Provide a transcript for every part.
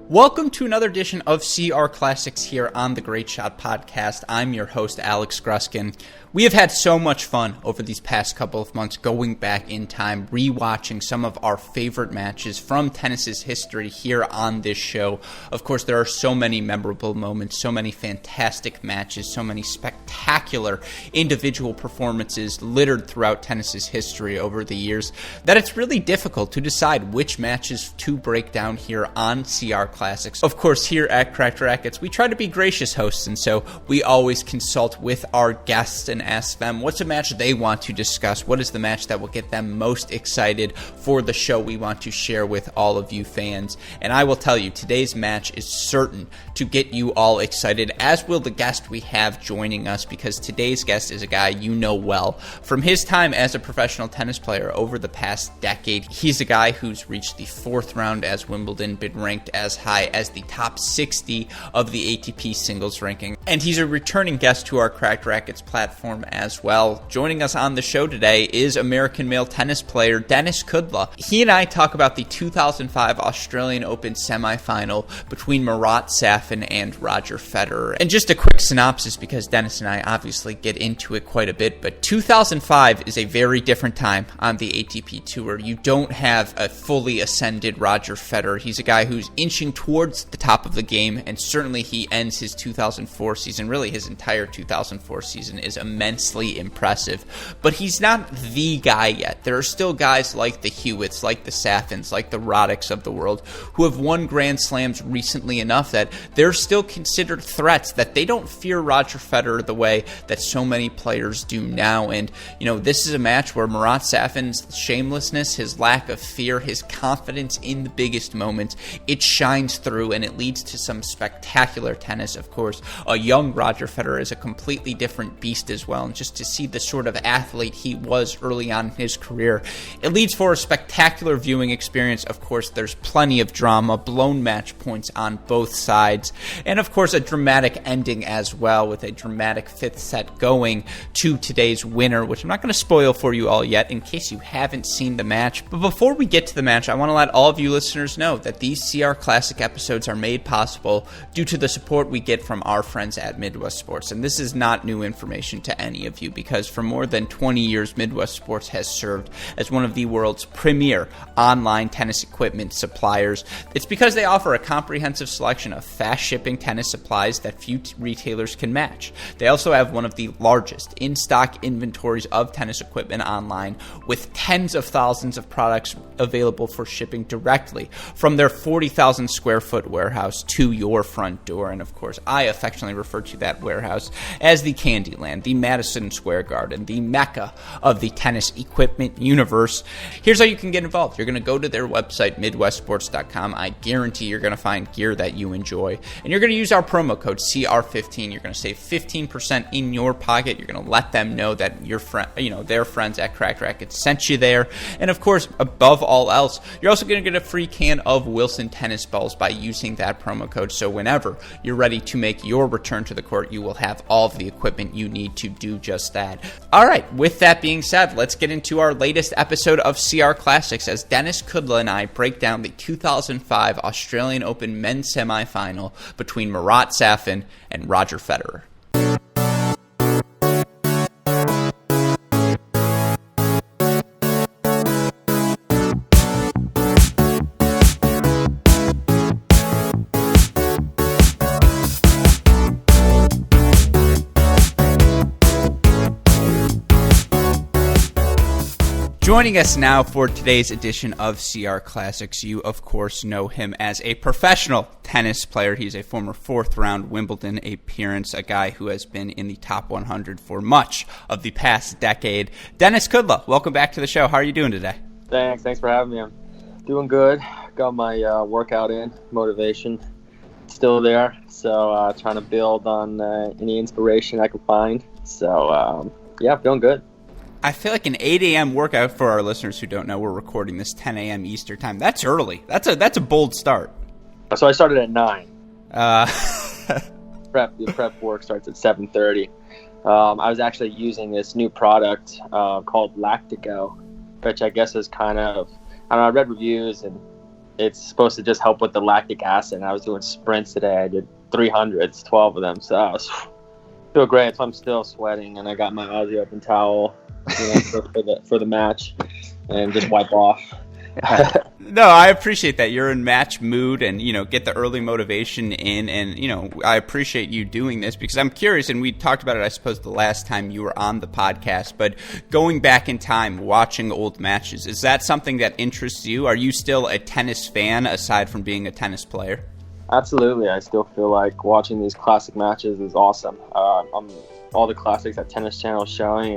Welcome to another edition of CR Classics here on the Great Shot Podcast. I'm your host, Alex Gruskin. We have had so much fun over these past couple of months going back in time, rewatching some of our favorite matches from tennis's history here on this show. Of course, there are so many memorable moments, so many fantastic matches, so many spectacular individual performances littered throughout tennis's history over the years that it's really difficult to decide which matches to break down here on CR Classics. Of course, here at Cracked Racquets, we try to be gracious hosts, and so we always consult with our guests and ask them what's a match they want to discuss, what is the match that will get them most excited for the show we want to share with all of you fans. And I will tell you, today's match is certain to get you all excited, as will the guest we have joining us, because today's guest is a guy you know well. From his time as a professional tennis player over the past decade, he's a guy who's reached the fourth round as Wimbledon, been ranked as high as the top 60 of the ATP singles ranking, and he's a returning guest to our Cracked Racquets platform as well. Joining us on the show today is American male tennis player Denis Kudla. He and I talk about the 2005 Australian Open semifinal between Marat Safin and Roger Federer. And just a quick synopsis, because Denis and I obviously get into it quite a bit, but 2005 is a very different time on the ATP Tour. You don't have a fully ascended Roger Federer. He's a guy who's inching towards the top of the game, and certainly he ends his 2004 season, really his entire 2004 season is immensely impressive, but he's not the guy yet. There are still guys like the Hewitts, like the Safins, like the Roddicks of the world who have won Grand Slams recently enough that they're still considered threats, that they don't fear Roger Federer the way that so many players do now. And, you know, this is a match where Marat Safin's shamelessness, his lack of fear, his confidence in the biggest moments, it shines through and it leads to some spectacular tennis. Of course, a young Roger Federer is a completely different beast as well, and just to see the sort of athlete he was early on in his career, it leads for a spectacular viewing experience. Of course, there's plenty of drama, blown match points on both sides, and of course a dramatic ending as well, with a dramatic fifth set going to today's winner, which I'm not going to spoil for you all yet in case you haven't seen the match. But before we get to the match, I want to let all of you listeners know that these CR Classic episodes are made possible due to the support we get from our friends at Midwest Sports. And this is not new information to any of you, because for more than 20 years, Midwest Sports has served as one of the world's premier online tennis equipment suppliers. It's because they offer a comprehensive selection of fast shipping tennis supplies that few retailers can match. They also have one of the largest in-stock inventories of tennis equipment online, with tens of thousands of products available for shipping directly from their 40,000 square foot warehouse to your front door. And of course, I affectionately refer to that warehouse as the Candyland, the Madison Square Garden, the mecca of the tennis equipment universe. Here's how you can get involved. You're going to go to their website, MidwestSports.com. I guarantee you're going to find gear that you enjoy, and you're going to use our promo code CR15. You're going to save 15% in your pocket. You're going to let them know that your friend, their friends at Cracked Racquets sent you there. And of course, above all else, you're also going to get a free can of Wilson tennis balls by using that promo code. So whenever you're ready to make your return to the court, you will have all of the equipment you need to do just that. All right, with that being said, let's get into our latest episode of CR Classics as Denis Kudla and I break down the 2005 Australian Open men's semifinal between Marat Safin and Roger Federer. Joining us now for today's edition of CR Classics, you of course know him as a professional tennis player. He's a former fourth-round Wimbledon appearance, a guy who has been in the top 100 for much of the past decade. Denis Kudla, welcome back to the show. How are you doing today? Thanks for having me. I'm doing good. Got my workout in, motivation still there. So trying to build on any inspiration I can find. So yeah, feeling good. I feel like an 8 a.m. workout, for our listeners who don't know, we're recording this 10 a.m. Eastern time. That's early. That's a bold start. So I started at 9. prep work starts at 7:30. I was actually using this new product called Lactico, which I guess is kind of, I don't know, I read reviews and it's supposed to just help with the lactic acid. And I was doing sprints today. I did 300s, 12 of them. So I was feel great. So I'm still sweating, and I got my Aussie Open towel, for the match, and just wipe off. No, I appreciate that. You're in match mood and, get the early motivation in. And, I appreciate you doing this because I'm curious, and we talked about it, I suppose, the last time you were on the podcast, but going back in time, watching old matches, is that something that interests you? Are you still a tennis fan aside from being a tennis player? Absolutely. I still feel like watching these classic matches is awesome. All the classics that Tennis Channel is showing,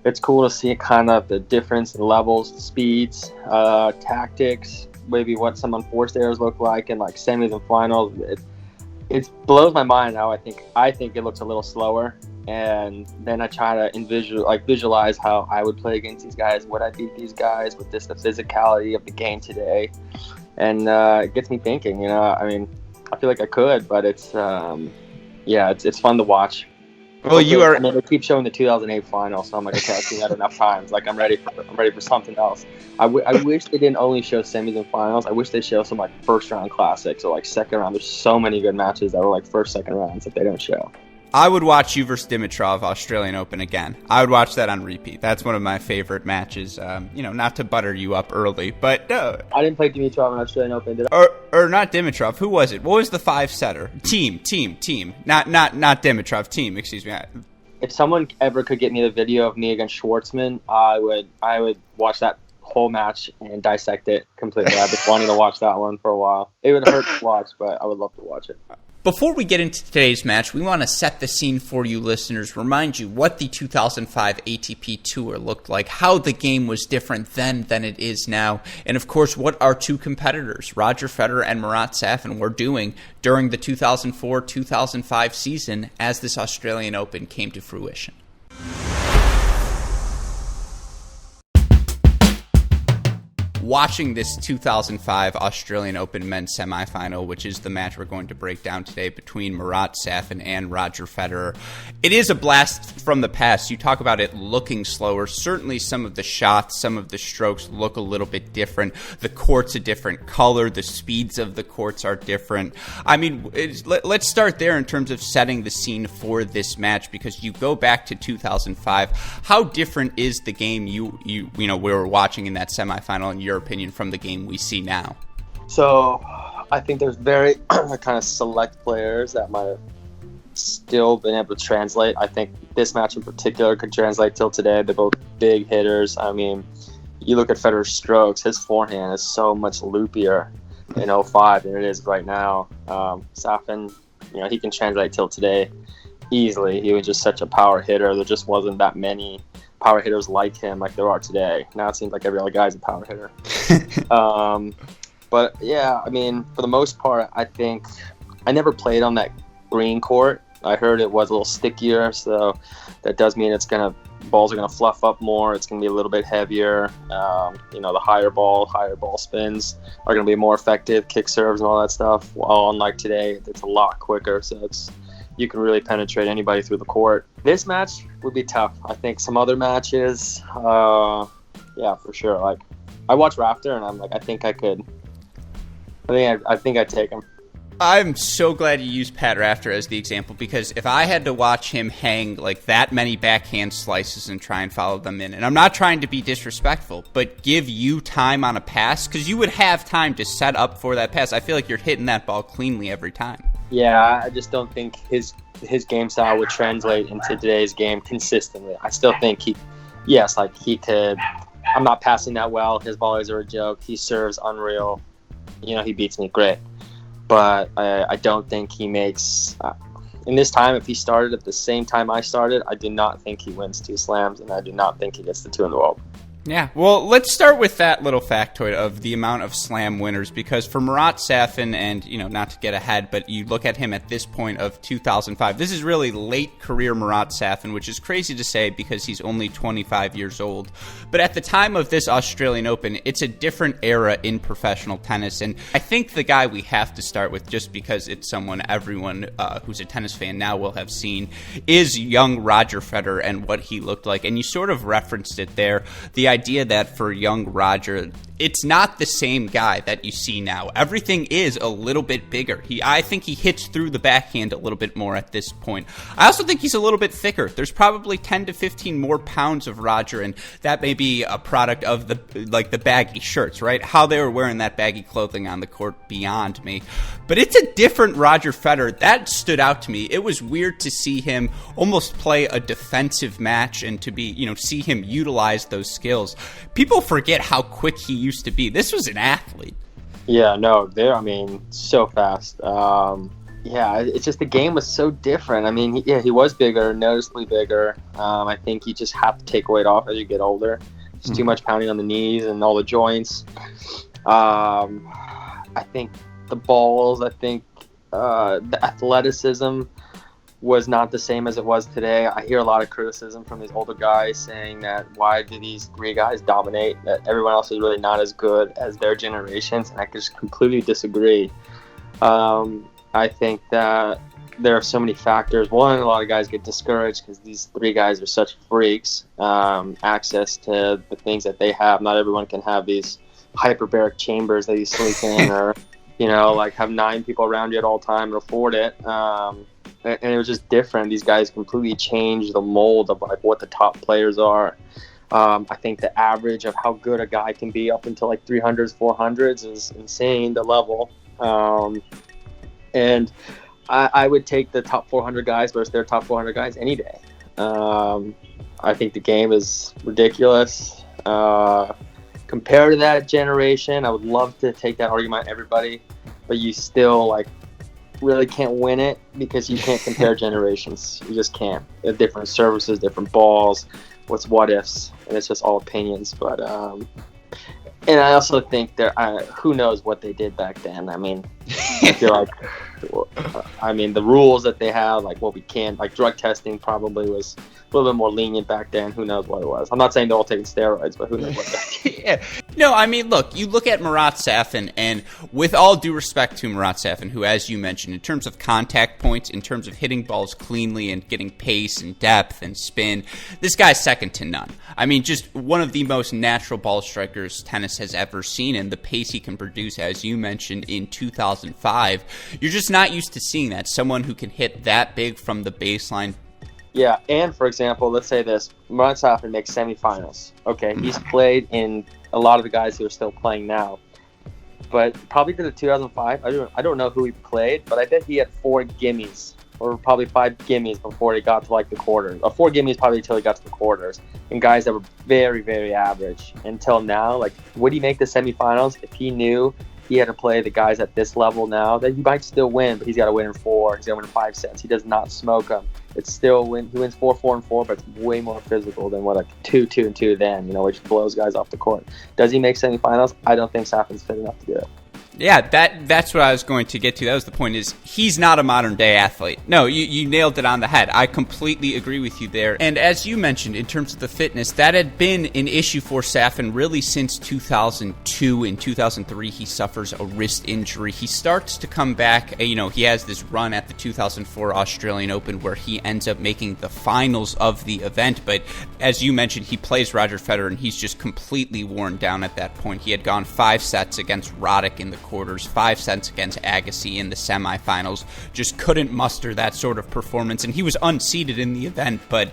it's cool to see kind of the difference in levels, speeds, tactics, maybe what some unforced errors look like in like semis and finals. It blows my mind how I think it looks a little slower, and then I try to visualize how I would play against these guys. Would I beat these guys with the physicality of the game today? And it gets me thinking. I feel like I could, but it's fun to watch. Well, they keep showing the 2008 final, so I'm like, okay, I've seen that enough times. Like, I'm ready for something else. I wish they didn't only show semis and finals. I wish they show some like first round classics or like second round. There's so many good matches that were like first, second rounds that they don't show. I would watch you versus Dimitrov Australian Open again. I would watch that on repeat. That's one of my favorite matches. Not to butter you up early, but no. I didn't play Dimitrov in Australian Open, did I? Or not Dimitrov. Who was it? What was the 5-setter? Team. Not Dimitrov. Team. Excuse me. If someone ever could get me the video of me against Schwartzman, I would watch that whole match and dissect it completely. I've been wanting to watch that one for a while. It would hurt to watch, but I would love to watch it. Before we get into today's match, we want to set the scene for you listeners, remind you what the 2005 ATP Tour looked like, how the game was different then than it is now, and of course what our two competitors, Roger Federer and Marat Safin, were doing during the 2004-2005 season as this Australian Open came to fruition. Watching this 2005 Australian Open men's semifinal, which is the match we're going to break down today between Marat Safin and Roger Federer, it is a blast from the past. You talk about it looking slower. Certainly some of the shots, some of the strokes look a little bit different. The court's a different color. The speeds of the courts are different. Let's start there in terms of setting the scene for this match, because you go back to 2005. How different is the game we were watching in that semifinal, in your opinion, from the game we see now? So I think there's very kind of select players that might have still been able to translate. I think this match in particular could translate till today. They're both big hitters. You look at Federer's strokes, his forehand is so much loopier in 05 than it is right now. Safin, he can translate till today easily. He was just such a power hitter. There just wasn't that many power hitters like him like there are today. Now it seems like every other guy's a power hitter. But yeah, for the most part, I think I never played on that green court. I heard it was a little stickier, so that does mean balls are gonna fluff up more. It's gonna be a little bit heavier. The higher ball spins are gonna be more effective. Kick serves and all that stuff. While unlike today, it's a lot quicker, so you can really penetrate anybody through the court. This match would be tough. I think some other matches, for sure. Like, I watch Rafter and I'm like, I think I could. I think I'd take him. I'm so glad you used Pat Rafter as the example, because if I had to watch him hang like that many backhand slices and try and follow them in, and I'm not trying to be disrespectful, but give you time on a pass, because you would have time to set up for that pass. I feel like you're hitting that ball cleanly every time. Yeah, I just don't think his game style would translate into today's game consistently. I still think he could. I'm not passing that well. His volleys are a joke. He serves unreal. He beats me great. But I don't think he makes... in this time, if he started at the same time I started, I do not think he wins 2 slams, and I do not think he gets the 2 in the world. Yeah, well, let's start with that little factoid of the amount of slam winners, because for Marat Safin, and, not to get ahead, but you look at him at this point of 2005, this is really late career Marat Safin, which is crazy to say because he's only 25 years old. But at the time of this Australian Open, it's a different era in professional tennis, and I think the guy we have to start with, just because it's someone everyone who's a tennis fan now will have seen, is young Roger Federer and what he looked like. And you sort of referenced it there, the idea that for young Roger, it's not the same guy that you see now. Everything is a little bit bigger. I think he hits through the backhand a little bit more at this point. I also think he's a little bit thicker. There's probably 10 to 15 more pounds of Roger, and that may be a product of the baggy shirts, right? How they were wearing that baggy clothing on the court, beyond me. But it's a different Roger Federer. That stood out to me. It was weird to see him almost play a defensive match and to be, see him utilize those skills. People forget how quick he used to be. This was an athlete. Yeah, no, so fast. It's just the game was so different. He was bigger, noticeably bigger. I think you just have to take weight off as you get older. It's too much pounding on the knees and all the joints. I think the balls, the athleticism was not the same as it was today. I hear a lot of criticism from these older guys saying that why do these three guys dominate, that everyone else is really not as good as their generations, and I just completely disagree. I think that there are so many factors. One, a lot of guys get discouraged because these three guys are such freaks. Access to the things that they have. Not everyone can have these hyperbaric chambers that you sleep in, or have 9 people around you at all time and afford it. And it was just different. These guys completely changed the mold of what the top players are. I think the average of how good a guy can be up until 300s, 400s is insane, the level. And I would take the top 400 guys versus their top 400 guys any day. I think the game is ridiculous. Compared to that generation, I would love to take that argument on everybody, but you still really can't win it because you can't compare generations. You just can't. They're different services, different balls, what ifs, and it's just all opinions. But and I also think who knows what they did back then. I feel the rules that they have, what we can, drug testing probably was a little bit more lenient back then. Who knows what it was? I'm not saying they're all taking steroids, but who knows what that yeah. No, look, you look at Marat Safin, and with all due respect to Marat Safin, who, as you mentioned, in terms of contact points, in terms of hitting balls cleanly and getting pace and depth and spin, this guy's second to none. Just one of the most natural ball strikers tennis has ever seen, and the pace he can produce, as you mentioned, in 2005, you're just not used to seeing that. Someone who can hit that big from the baseline. Yeah, and for example, let's say this. Marat Safin makes semifinals. Okay, he's played in a lot of the guys who are still playing now. But probably to the 2005, I don't know who he played, but I bet he had 4 gimmies, or probably 5 gimmies before he got to the quarters. 4 gimmies probably until he got to the quarters. And guys that were very, very average until now. Would he make the semifinals if he knew he had to play the guys at this level now? That he might still win, but he's got to win in 4. He's got to win in 5 sets. He does not smoke them. It's still he wins 4-4-4, but it's way more physical than 2-2-2 then, which blows guys off the court. Does he make semifinals? I don't think Safin's fit enough to do it. Yeah, that's what I was going to get to. That was the point, is he's not a modern-day athlete. No, you nailed it on the head. I completely agree with you there. And as you mentioned, in terms of the fitness, that had been an issue for Safin really since 2002. In 2003, he suffers a wrist injury. He starts to come back. He has this run at the 2004 Australian Open where he ends up making the finals of the event. But as you mentioned, he plays Roger Federer, and he's just completely worn down at that point. He had gone 5 sets against Roddick in the quarters, 5 sets against Agassi in the semifinals, just couldn't muster that sort of performance, and he was unseeded in the event, but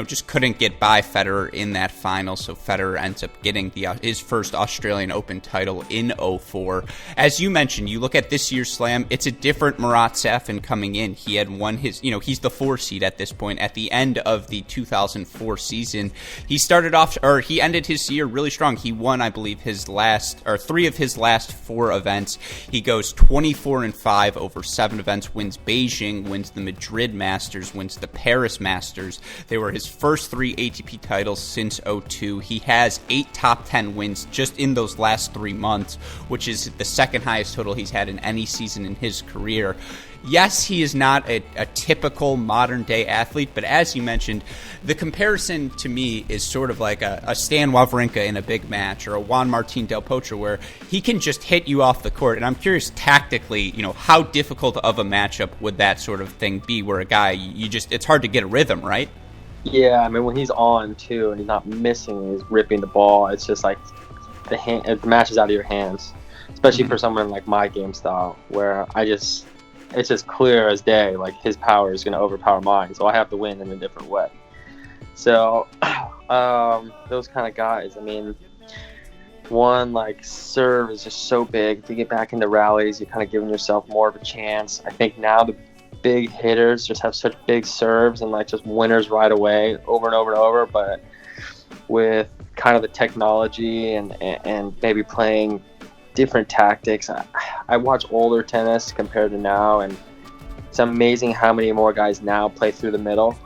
just couldn't get by Federer in that final. So Federer ends up getting his first Australian Open title in 2004. As you mentioned, you look at this year's Slam, it's a different Marat Safin coming in. He had won his, he's the 4 seed at this point. At the end of the 2004 season, he ended his year really strong. He won, I believe, 3 of his last 4 events. events. He goes 24-5 over 7 events, wins Beijing, wins the Madrid Masters, wins the Paris Masters. They were his first 3 ATP titles since '02. He has 8 top 10 wins just in those last 3 months, which is the second highest total he's had in any season in his career. Yes, he is not a typical modern-day athlete, but as you mentioned, the comparison to me is sort of like a Stan Wawrinka in a big match or a Juan Martín del Potro, where he can just hit you off the court. And I'm curious, tactically, how difficult of a matchup would that sort of thing be, where a guy, it's hard to get a rhythm, right? Yeah, I mean, when he's on, too, and he's not missing, he's ripping the ball, it's just like the match is out of your hands, especially for someone like my game style, where it's just clear as day, like his power is going to overpower mine, so I have to win in a different way. So those kind of guys, I mean, one, like, serve is just so big. If you get back into rallies, you're kind of giving yourself more of a chance. I think now the big hitters just have such big serves and like just winners right away, over and over and over. But with kind of the technology and maybe playing different tactics, I watch older tennis compared to now, and it's amazing how many more guys now play through the middle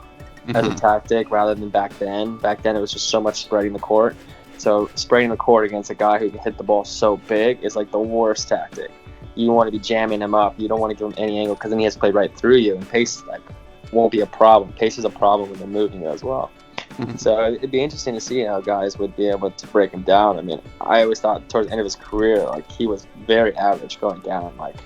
as a tactic rather than back then. Back then it was just so much spreading the court. So spreading the court against a guy who can hit the ball so big is like the worst tactic. You want to be jamming him up. You don't want to give him any angle, because then he has to play right through you, and pace won't be a problem. Pace is a problem when they're moving you as well. So it'd be interesting to see how guys would be able to break him down. I mean, I always thought towards the end of his career, like, he was very average going down. Like,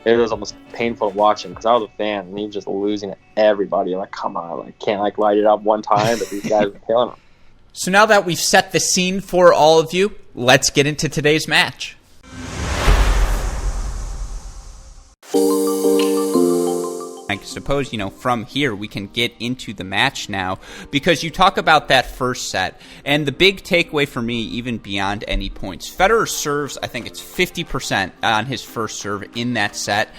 it was almost painful to watch him, because I was a fan and he was just losing to everybody. Like, come on, like, can't like light it up one time, but these guys were killing him. So now that we've set the scene for all of you, let's get into today's match. I suppose, from here we can get into the match now, because you talk about that first set, and the big takeaway for me, even beyond any points, Federer serves, I think it's 50% on his first serve in that set,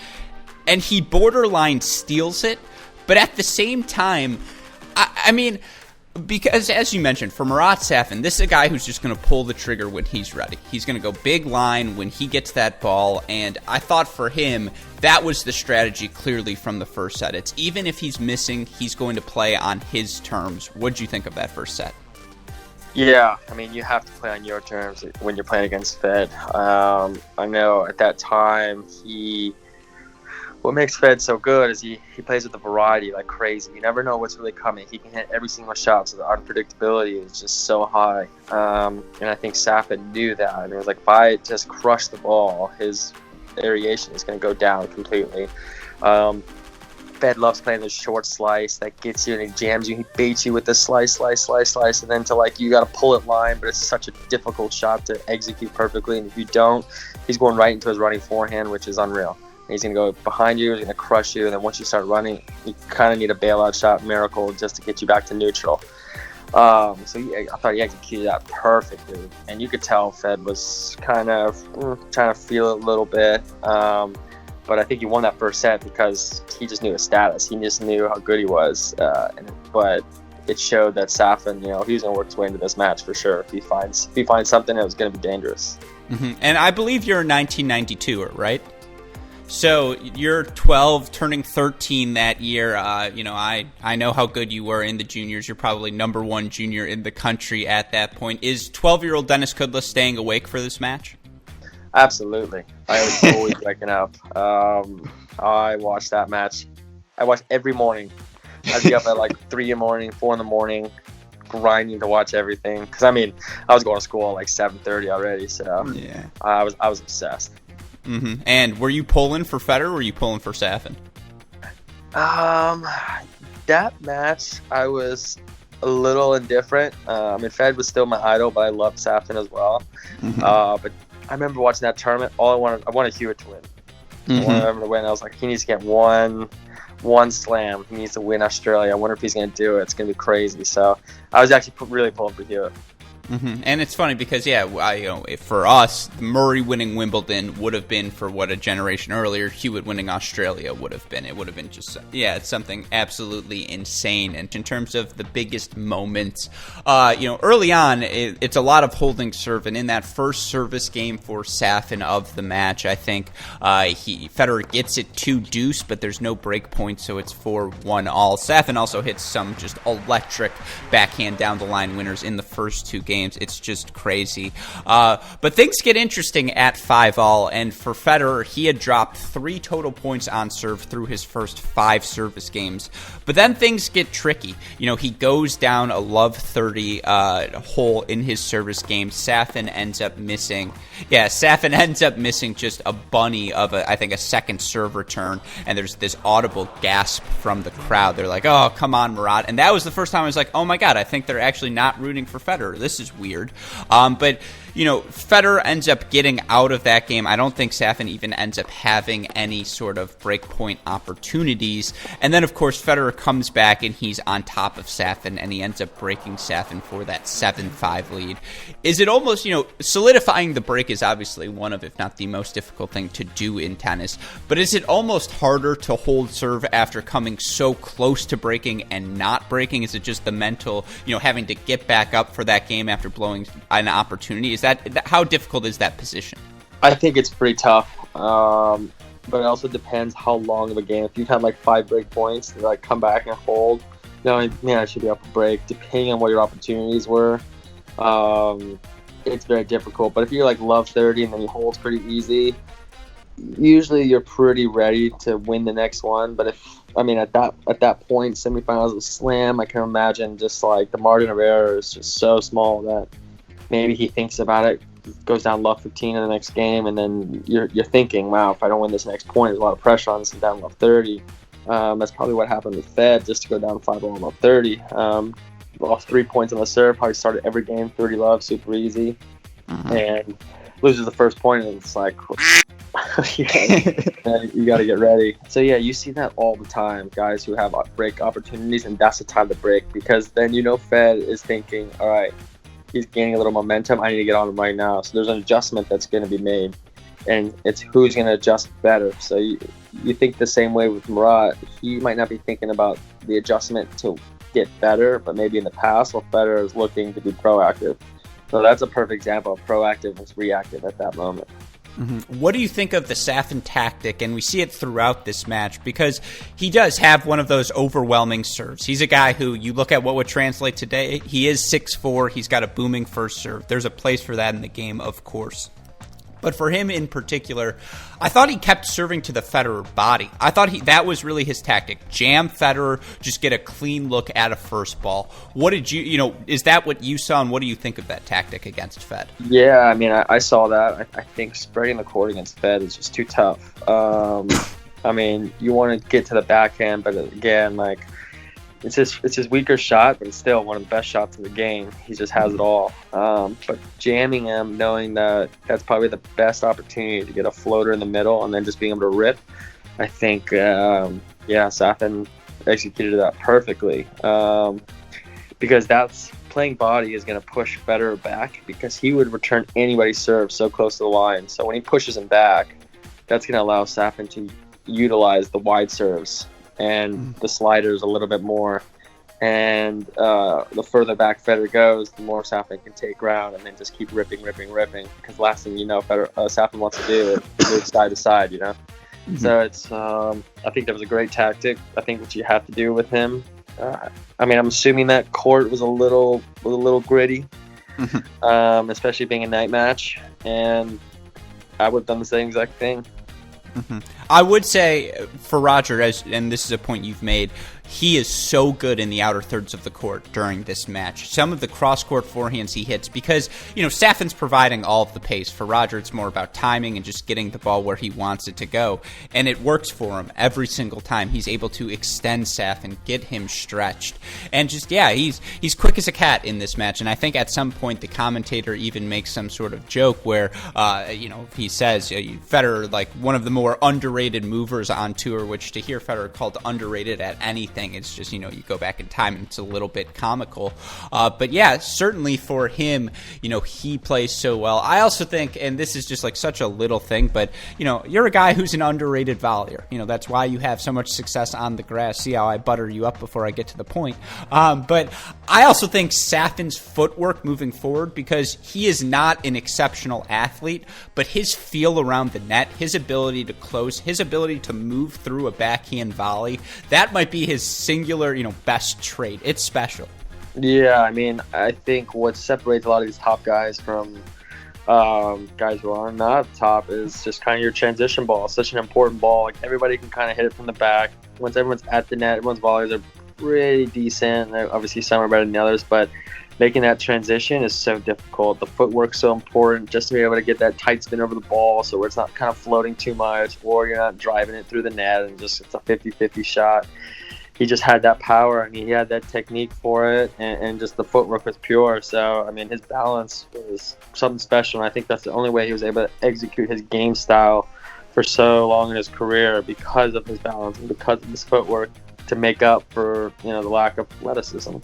and he borderline steals it, but at the same time, I mean, because as you mentioned, for Marat Safin, this is a guy who's just going to pull the trigger when he's ready. He's going to go big line when he gets that ball, and I thought for him, that was the strategy clearly from the first set. It's even if he's missing, he's going to play on his terms. What'd you think of that first set? Yeah, I mean, you have to play on your terms when you're playing against Fed. I know at that time, what makes Fed so good is he plays with the variety like crazy. You never know what's really coming. He can hit every single shot, so the unpredictability is just so high. And I think Safin knew that. And it was like, if I just crush the ball, his variation is going to go down completely. Fed loves playing the short slice that gets you and he jams you. He baits you with the slice, and then you got to pull it line, but it's such a difficult shot to execute perfectly. And if you don't, he's going right into his running forehand, which is unreal. He's going to go behind you, he's going to crush you, and then once you start running, you kind of need a bailout shot miracle just to get you back to neutral. I thought he executed that perfectly, and you could tell Fed was kind of trying to feel it a little bit, but I think he won that first set because he just knew his status. He just knew how good he was, but it showed that Safin, he was going to work his way into this match for sure. If he finds something, it was going to be dangerous. And I believe you're a 1992er, right? So you're 12, turning 13 that year. I know how good you were in the juniors. You're probably number 1 junior in the country at that point. Is 12-year-old Denis Kudla staying awake for this match? Absolutely. I was always waking up. I watched that match. I watched every morning. I'd be up at 3 in the morning, 4 in the morning, grinding to watch everything. Because, I was going to school at 7:30 already, so yeah. I was obsessed. And were you pulling for Federer or were you pulling for Safin? That match, I was a little indifferent. Fed was still my idol, but I loved Safin as well. But I remember watching that tournament. I wanted Hewitt to win. I wanted him to win. I was like, he needs to get one slam. He needs to win Australia. I wonder if he's going to do it. It's going to be crazy. So I was actually really pulling for Hewitt. And it's funny because, for us, Murray winning Wimbledon would have been for what a generation earlier Hewitt winning Australia would have been. It would have been just, it's something absolutely insane. And in terms of the biggest moments, early on, it's a lot of holding serve. And in that first service game for Safin of the match, I think Federer gets it 2-deuce, but there's no break point, so it's 4-1-all. Safin also hits some just electric backhand down the line winners in the first two games. It's just crazy. But things get interesting at 5-all, and for Federer, he had dropped 3 total points on serve through his first 5 service games. But then things get tricky. He goes down a love 30 hole in his service game. Safin ends up missing. Yeah, Safin ends up missing just a bunny of, I think, a second serve return, and there's this audible gasp from the crowd. They're like, oh, come on, Marat. And that was the first time I was like, oh my God, I think they're actually not rooting for Federer. This is weird. But Federer ends up getting out of that game. I don't think Safin even ends up having any sort of breakpoint opportunities. And then, of course, Federer comes back and he's on top of Safin, and he ends up breaking Safin for that 7-5 lead. Is it almost, solidifying the break is obviously one of, if not the most difficult thing to do in tennis, but is it almost harder to hold serve after coming so close to breaking and not breaking? Is it just the mental, having to get back up for that game after blowing an opportunity? How difficult is that position? I think it's pretty tough, but it also depends how long of a game. If you've had like 5 break points, to like come back and hold, I should be up a break. Depending on what your opportunities were, it's very difficult. But if you're like love 30 and then you hold pretty easy, usually you're pretty ready to win the next one. But at that point, semifinals of Slam, I can imagine just like the margin of error is just so small that maybe he thinks about it, goes down love 15 in the next game, and then you're thinking, wow, if I don't win this next point, there's a lot of pressure on this and down love 30. That's probably what happened with Fed, just to go down 5-all on love 30. Lost 3 points on the serve, probably started every game 30 love, super easy, and loses the first point, and it's like, you got to get ready. So yeah, you see that all the time, guys who have break opportunities, and that's the time to break, because then Fed is thinking, all right, he's gaining a little momentum, I need to get on him right now. So there's an adjustment that's going to be made, and it's who's going to adjust better. So you think the same way with Marat. He might not be thinking about the adjustment to get better, but maybe in the past, while Federer is looking to be proactive. So that's a perfect example of proactive versus reactive at that moment. What do you think of the Safin tactic? And we see it throughout this match because he does have one of those overwhelming serves. He's a guy who, you look at what would translate today, he is 6'4", he's got a booming first serve. There's a place for that in the game, of course. But for him in particular, I thought he kept serving to the Federer body. I thought that was really his tactic. Jam Federer, just get a clean look at a first ball. What did is that what you saw, and what do you think of that tactic against Fed? Yeah, I saw that. I think spreading the court against Fed is just too tough. You want to get to the backhand, but again, it's his weaker shot, but it's still one of the best shots in the game. He just has it all. But jamming him, knowing that that's probably the best opportunity to get a floater in the middle and then just being able to rip, I think, Safin executed that perfectly. Because that's playing body is going to push Federer back, because he would return anybody's serve so close to the line. So when he pushes him back, that's going to allow Safin to utilize the wide serves and the sliders a little bit more. And the further back Federer goes, the more Safin can take ground and then just keep ripping. Because last thing you know, Safin wants to do is move side to side, So it's, I think that was a great tactic. I think what you have to do with him, I'm assuming that court was a little gritty, especially being a night match, and I would have done the same exact thing. I would say for Roger, and this is a point you've made, he is so good in the outer thirds of the court during this match. Some of the cross-court forehands he hits, because, Safin's providing all of the pace. For Roger, it's more about timing and just getting the ball where he wants it to go. And it works for him every single time. He's able to extend Safin, get him stretched. And just, he's quick as a cat in this match. And I think at some point the commentator even makes some sort of joke where, he says, Federer, like one of the more underrated movers on tour, which to hear Federer called underrated at anything anything. It's just, you go back in time and it's a little bit comical. But yeah, certainly for him, he plays so well. I also think, and this is just like such a little thing, but, you're a guy who's an underrated volleyer. That's why you have so much success on the grass. See how I butter you up before I get to the point. But I also think Safin's footwork moving forward, because he is not an exceptional athlete, but his feel around the net, his ability to close, his ability to move through a backhand volley, that might be his singular, best trait. It's special. Yeah, I think what separates a lot of these top guys from guys who are not top is just kind of your transition ball. It's such an important ball. Like, everybody can kind of hit it from the back. Once everyone's at the net, everyone's volleys are pretty decent. Obviously, some are better than the others, but making that transition is so difficult. The footwork's so important, just to be able to get that tight spin over the ball, so where it's not kind of floating too much, or you're not driving it through the net and just it's a 50-50 shot. He just had that power. He had that technique for it, and just the footwork was pure. So, his balance was something special, and I think that's the only way he was able to execute his game style for so long in his career, because of his balance and because of his footwork, to make up for, the lack of athleticism.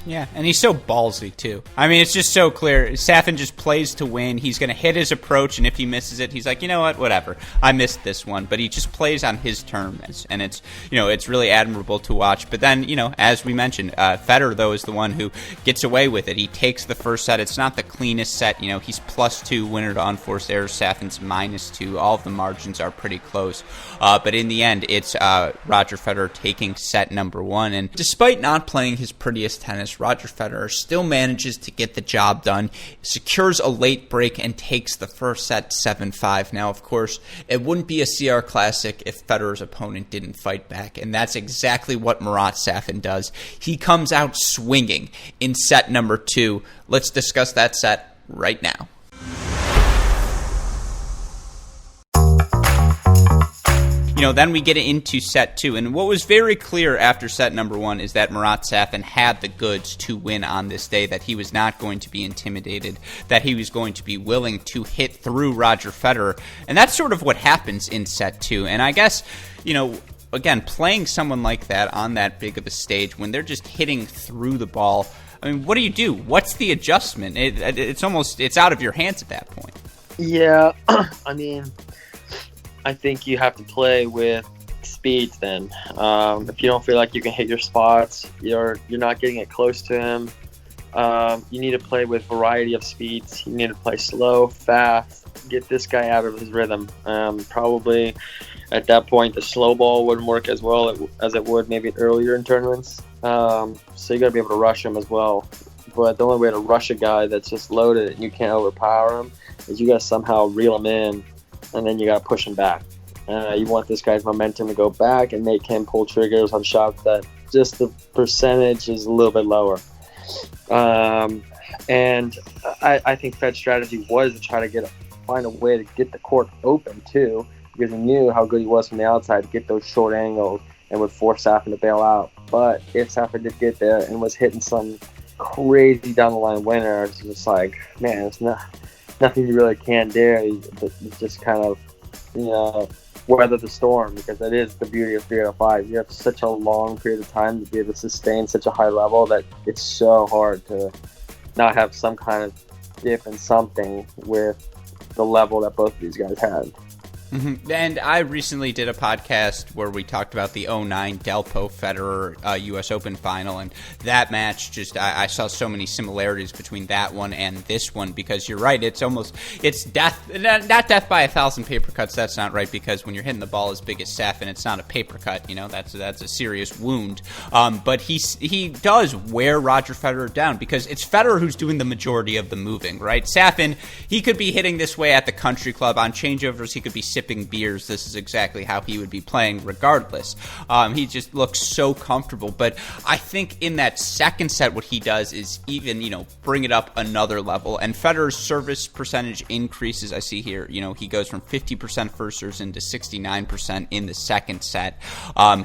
Yeah, and he's so ballsy, too. It's just so clear. Safin just plays to win. He's going to hit his approach, and if he misses it, he's like, you know what, whatever. I missed this one. But he just plays on his terms, and it's, it's really admirable to watch. But then, as we mentioned, Federer, though, is the one who gets away with it. He takes the first set. It's not the cleanest set. He's +2 winner to unforced errors. Safin's -2. All of the margins are pretty close. But in the end, it's Roger Federer taking set number 1. And despite not playing his prettiest tennis, Roger Federer still manages to get the job done, secures a late break, and takes the first set 7-5. Now, of course, it wouldn't be a CR Classic if Federer's opponent didn't fight back, and that's exactly what Marat Safin does. He comes out swinging in set number 2. Let's discuss that set right now. Then we get into set 2. And what was very clear after set number 1 is that Marat Safin had the goods to win on this day, that he was not going to be intimidated, that he was going to be willing to hit through Roger Federer. And that's sort of what happens in set 2. And I guess, again, playing someone like that on that big of a stage when they're just hitting through the ball, what do you do? What's the adjustment? It's out of your hands at that point. Yeah, I think you have to play with speeds then. If you don't feel like you can hit your spots, you're not getting it close to him. You need to play with variety of speeds. You need to play slow, fast, get this guy out of his rhythm. Probably at that point, the slow ball wouldn't work as well as it would maybe earlier in tournaments. So you got to be able to rush him as well. But the only way to rush a guy that's just loaded and you can't overpower him is you got to somehow reel him in, and then you got to push him back. You want this guy's momentum to go back and make him pull triggers on shots that just the percentage is a little bit lower. And I think Fed's strategy was to try to find a way to get the court open too, because he knew how good he was from the outside to get those short angles and would force Safin to bail out. But if Safin did get there and was hitting some crazy down the line winner, it's just like, man, it's nothing you really can do. You just kind of, weather the storm, because that is the beauty of 3 out of 5. You have such a long period of time to be able to sustain such a high level that it's so hard to not have some kind of dip in something with the level that both of these guys had. Mm-hmm. And I recently did a podcast where we talked about the 2009 Delpo Federer U.S. Open final, and that match I saw so many similarities between that one and this one, because you're right, it's death, not death by 1,000 paper cuts. That's not right, because when you're hitting the ball as big as Safin, it's not a paper cut, that's a serious wound. But he does wear Roger Federer down, because it's Federer who's doing the majority of the moving, right? Safin, he could be hitting this way at the country club on changeovers. He could be sipping beers. This is exactly how he would be playing regardless. He just looks so comfortable. But I think in that second set, what he does is even, bring it up another level. And Federer's service percentage increases. I see here, he goes from 50% first serves into 69% in the second set.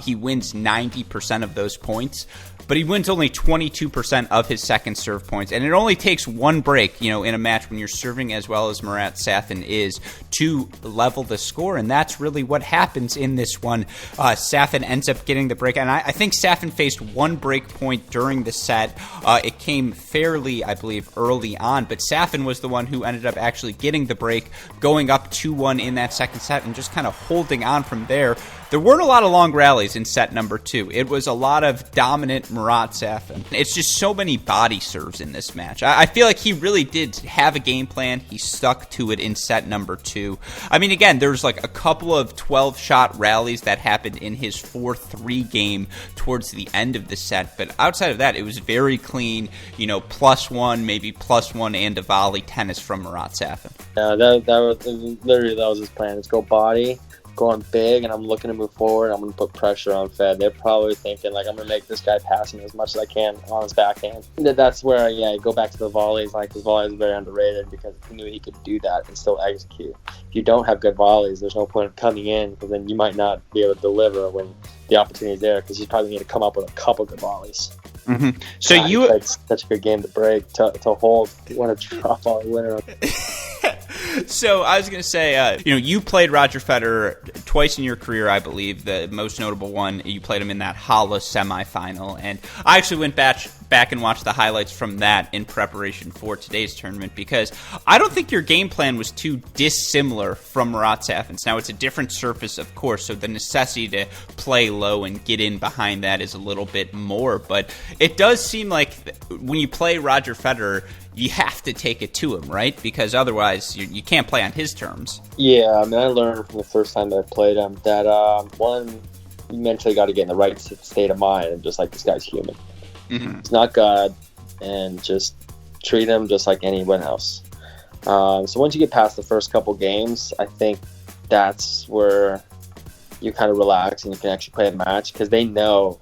He wins 90% of those points, but he wins only 22% of his second serve points. And it only takes one break, in a match when you're serving as well as Marat Safin is, to level the score, and that's really what happens in this one. Safin ends up getting the break, and I think Safin faced one break point during the set. It came fairly, I believe, early on, but Safin was the one who ended up actually getting the break, going up 2-1 in that second set, and just kind of holding on from there. There weren't a lot of long rallies in set number 2. It was a lot of dominant Marat Safin. It's just so many body serves in this match. I feel like he really did have a game plan. He stuck to it in set number 2. I mean, again, there's like a couple of 12-shot rallies that happened in his 4-3 game towards the end of the set, but outside of that, it was very clean, +1, maybe +1 and a volley tennis from Marat Safin. Yeah, that was his plan. Let's go body, going big, and I'm looking to move forward. I'm going to put pressure on Fed. They're probably thinking, like, I'm going to make this guy pass me as much as I can on his backhand. That's where, I go back to the volleys. Like, his volley is very underrated because he knew he could do that and still execute. If you don't have good volleys, there's no point in coming in, because then you might not be able to deliver when the opportunity is there, because you probably need to come up with a couple good volleys. Mm-hmm. So it's such a good game to break, to hold. You want to drop volley winner. So I was going to say, you played Roger Federer twice in your career, I believe. The most notable one, you played him in that Halle semifinal. And I actually went back and watched the highlights from that in preparation for today's tournament, because I don't think your game plan was too dissimilar from Marat Safin's. Now, it's a different surface, of course, so the necessity to play low and get in behind that is a little bit more. But it does seem like when you play Roger Federer, you have to take it to him, right? Because otherwise, you can't play on his terms. Yeah, I mean, I learned from the first time that I played him that, one, you mentally got to get in the right state of mind and just like, this guy's human. Mm-hmm. He's not God, and just treat him just like anyone else. So once you get past the first couple games, I think that's where you kind of relax and you can actually play a match, because they know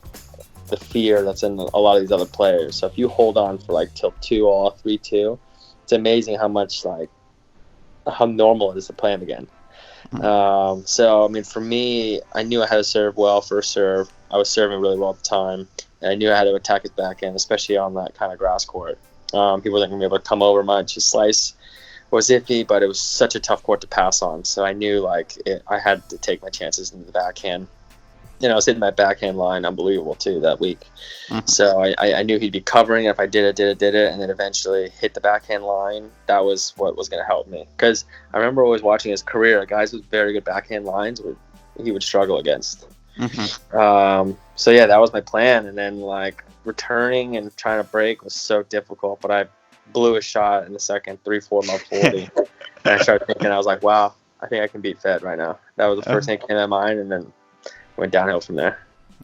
the fear that's in a lot of these other players. So if you hold on for like till 2-all, 3-2, it's amazing how normal it is to play him again. So I mean, for me, I knew I had to serve well first serve. I was serving really well at the time, and I knew I had to attack his backhand, especially on that kind of grass court. He wasn't going to be able to come over much. His slice was iffy, but it was such a tough court to pass on. So I knew I had to take my chances into the backhand. I was hitting my backhand line unbelievable too that week. Mm-hmm. So I knew he'd be covering it if I did it, and then eventually hit the backhand line. That was what was going to help me, because I remember always watching his career. Guys with very good backhand lines he would struggle against. Mm-hmm. So yeah, that was my plan. And then returning and trying to break was so difficult, but I blew a shot in the second 3-4 love 40. And I started thinking, I was like, wow, I think I can beat Fed right now. That was the first thing that came to mind, and then went downhill from there.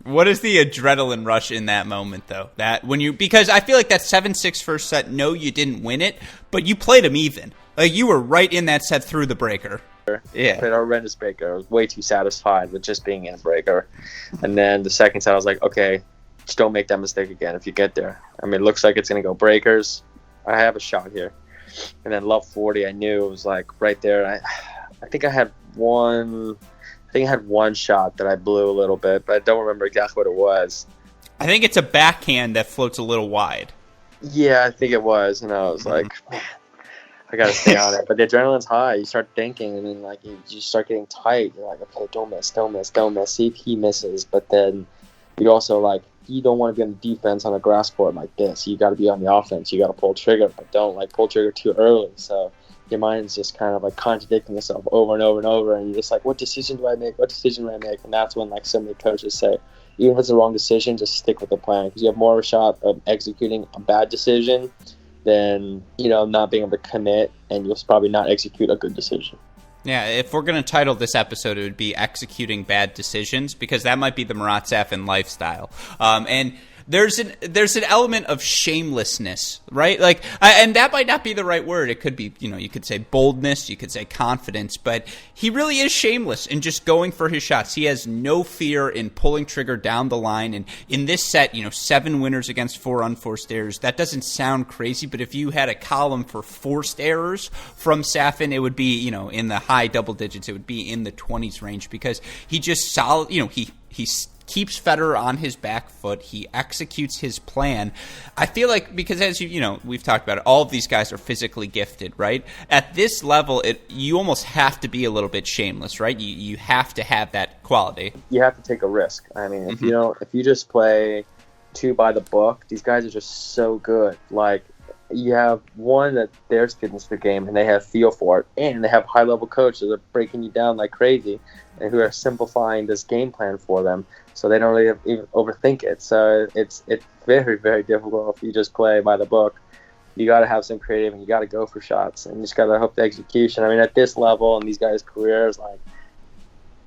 What is the adrenaline rush in that moment, though? Because I feel like that 7-6 first set, no, you didn't win it, but you played him even. Like, you were right in that set through the breaker. Yeah. I played a horrendous breaker. I was way too satisfied with just being in a breaker. And then the second set, I was like, okay, just don't make that mistake again if you get there. I mean, it looks like it's going to go breakers. I have a shot here. And then love 40, I knew it was right there. I think I had one shot that I blew a little bit, but I don't remember exactly what it was. I think it's a backhand that floats a little wide. Yeah, I think it was. And I was like, man, I got to stay on it. But the adrenaline's high. You start thinking, and then you start getting tight. You're like, okay, don't miss. See if he misses. But then you also you don't want to be on the defense on a grass court like this. You got to be on the offense. You got to pull trigger, but don't pull trigger too early. So your mind's just kind of contradicting itself over and over and over, and you're just like, what decision do I make? And that's when so many coaches say, even if it's the wrong decision, just stick with the plan, because you have more of a shot of executing a bad decision than not being able to commit, and you'll probably not execute a good decision. Yeah, if we're going to title this episode, it would be Executing Bad Decisions, because that might be the Marat Safin lifestyle. And there's an element of shamelessness, right? And that might not be the right word. It could be, you could say boldness, you could say confidence, but he really is shameless in just going for his shots. He has no fear in pulling trigger down the line. And in this set, 7 winners against 4 unforced errors. That doesn't sound crazy, but if you had a column for forced errors from Safin, it would be, in the high double digits. It would be in the 20s range, because he just solid, he keeps Federer on his back foot. He executes his plan. I feel like, because as we've talked about it, all of these guys are physically gifted, right? At this level, you almost have to be a little bit shameless, right? You have to have that quality. You have to take a risk. I mean, if you just play two by the book, these guys are just so good. Like, you have one that they're students of the game and they have feel for it, and they have high-level coaches that are breaking you down like crazy and who are simplifying this game plan for them, so they don't really even overthink it. So it's very, very difficult if you just play by the book. You got to have some creative, and you got to go for shots, and you just got to hope the execution. I mean, at this level in these guys' careers, like,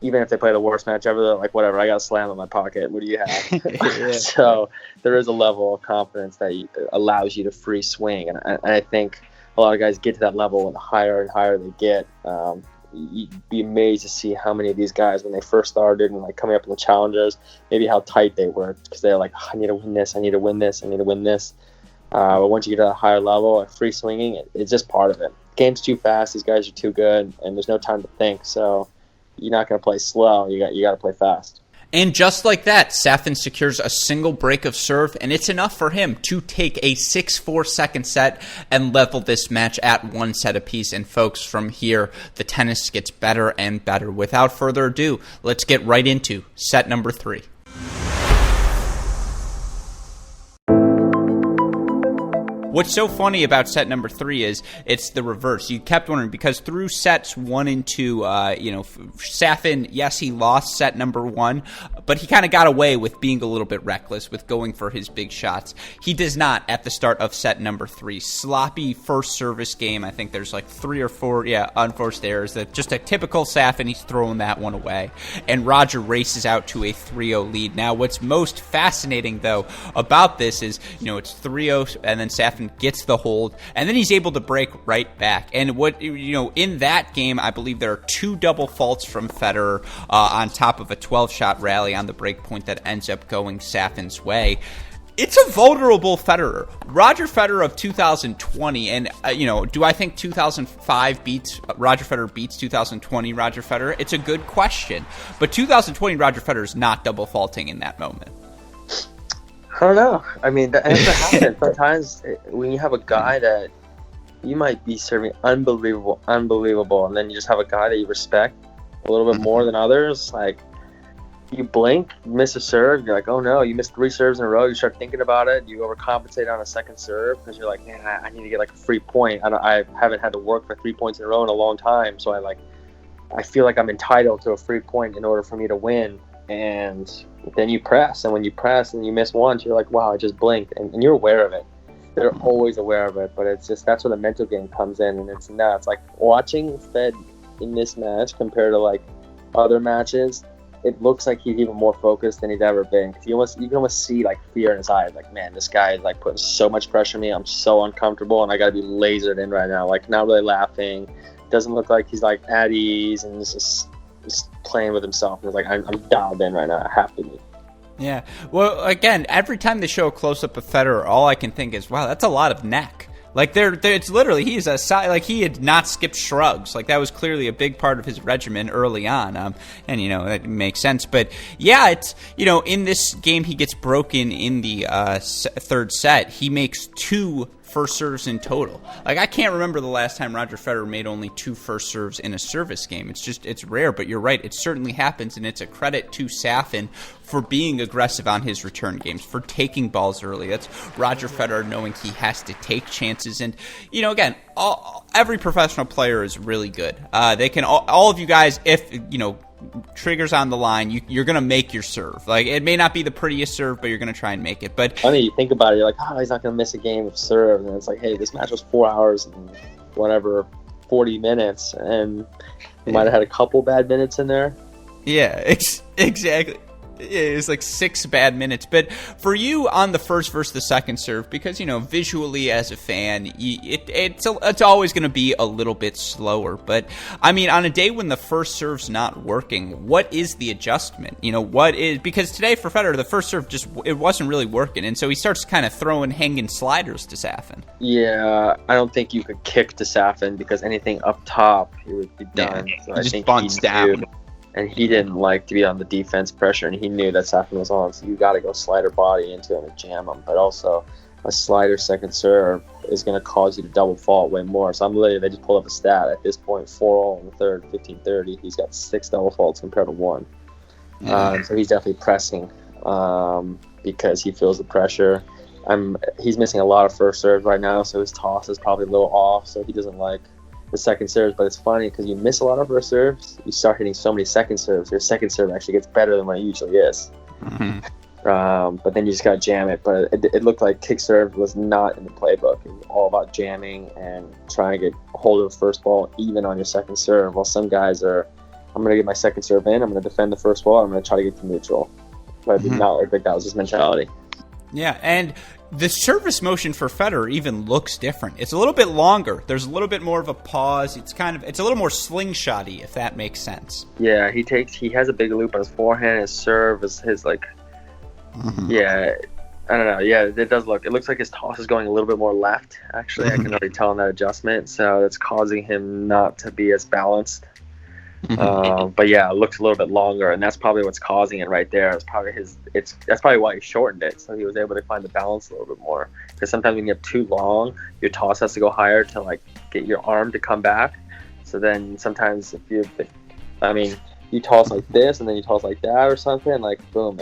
even if they play the worst match ever, they're like, whatever, I got a slam in my pocket. What do you have? So there is a level of confidence that allows you to free swing. And I think a lot of guys get to that level, and the higher and higher they get, you'd be amazed to see how many of these guys, when they first started and like coming up in the challengers, maybe how tight they were, because they're like, I need to win this, I need to win this, I need to win this. But once you get to a higher level, like free swinging, it's just part of it. Game's too fast, these guys are too good, and there's no time to think. So you're not going to play slow. You got to play fast. And just like that, Safin secures a single break of serve, and it's enough for him to take a 6-4 second set and level this match at 1 set apiece. And folks, from here, the tennis gets better and better. Without further ado, let's get right into set number 3. What's so funny about set number 3 is it's the reverse. You kept wondering, because through sets 1 and 2, Safin, yes, he lost set number 1, but he kind of got away with being a little bit reckless with going for his big shots. He does not at the start of set number 3. Sloppy first service game. I think there's like 3 or 4, unforced errors. That just a typical Safin. He's throwing that one away. And Roger races out to a 3-0 lead. Now, what's most fascinating, though, about this is, it's 3-0, and then Safin gets the hold, and then he's able to break right back. And in that game, I believe there are 2 double faults from Federer on top of a 12-shot rally on the break point that ends up going Safin's way. It's a vulnerable Federer. Roger Federer of 2020, and do I think 2005 Roger Federer beats 2020 Roger Federer? It's a good question, but 2020 Roger Federer is not double faulting in that moment. I don't know. I mean, that happens. Sometimes when you have a guy that you might be serving unbelievable, and then you just have a guy that you respect a little bit more than others, like, you blink, miss a serve, you're like, oh no, you missed 3 serves in a row, you start thinking about it, you overcompensate on a second serve, because you're like, man, I need to get like a free point. I haven't had to work for 3 points in a row in a long time, so I feel like I'm entitled to a free point in order for me to win. And then you press, and when you press and you miss once, you're like, wow, I just blinked, and you're aware of it. They're always aware of it, but it's just, that's where the mental game comes in, and it's nuts. Like, watching Fed in this match compared to like other matches, it looks like he's even more focused than he's ever been. Cause you can almost see like fear in his eyes. Like, man, this guy is like putting so much pressure on me. I'm so uncomfortable, and I got to be lasered in right now. Like, not really laughing. Doesn't look like he's like at ease, and he's just playing with himself. He's like, I'm dialed in right now. I have to be. Yeah. Well, again, every time they show a close-up of Federer, all I can think is, wow, that's a lot of neck. Like, it's literally, he had not skipped shrugs. Like, that was clearly a big part of his regimen early on. And, that makes sense. But, yeah, it's, in this game, he gets broken in the third set. He makes 2 first serves in total. Like, I can't remember the last time Roger Federer made only 2 first serves in a service game. It's rare, but you're right. It certainly happens, and it's a credit to Safin for being aggressive on his return games, for taking balls early. That's Roger Federer knowing he has to take chances. And, again, every professional player is really good. They can, all of you guys, if, triggers on the line, you're going to make your serve. Like, it may not be the prettiest serve, but you're going to try and make it. But funny, you think about it, you're like, oh, he's not going to miss a game of serve. And it's like, hey, this match was 4 hours and 40 minutes, and he might have had a couple bad minutes in there. Yeah, exactly. It was like 6 bad minutes. But for you on the first versus the second serve, because, visually as a fan, it's always going to be a little bit slower. But, I mean, on a day when the first serve's not working, what is the adjustment? Because today for Federer, the first serve it wasn't really working. And so he starts kind of throwing hanging sliders to Safin. Yeah, I don't think you could kick to Safin, because anything up top, he would be done. Yeah, so he just bunts down. and he didn't like to be on the defense pressure, and he knew that Safin was on, so you got to go slider body into him and jam him. But also, a slider second serve is going to cause you to double fault way more. So they just pulled up a stat at this point: 4-all in the third, 15-30. He's got 6 double faults compared to 1. So he's definitely pressing because he feels the pressure. He's missing a lot of first serves right now, so his toss is probably a little off. So he doesn't like the second serves. But it's funny because you miss a lot of first serves, you start hitting so many second serves. Your second serve actually gets better than what it usually is. Mm-hmm. But then you just got to jam it. But it looked like kick serve was not in the playbook. It was all about jamming and trying to get hold of the first ball even on your second serve. While some guys are, I'm going to get my second serve in, I'm going to defend the first ball, I'm going to try to get to neutral. But it did not look like that was his mentality. Yeah, and the service motion for Federer even looks different. It's a little bit longer. There's a little bit more of a pause. It's a little more slingshotty, if that makes sense. Yeah, he has a big loop on his forehand. His serve is his like. Yeah, I don't know. Yeah, it looks like his toss is going a little bit more left. Actually, I can already tell in that adjustment. So that's causing him not to be as balanced. But yeah, it looks a little bit longer, and that's probably what's causing it right there. That's probably why he shortened it, so he was able to find the balance a little bit more. Because sometimes when you have too long, your toss has to go higher to like get your arm to come back. So then sometimes if you toss like this and then you toss like that or something, like boom,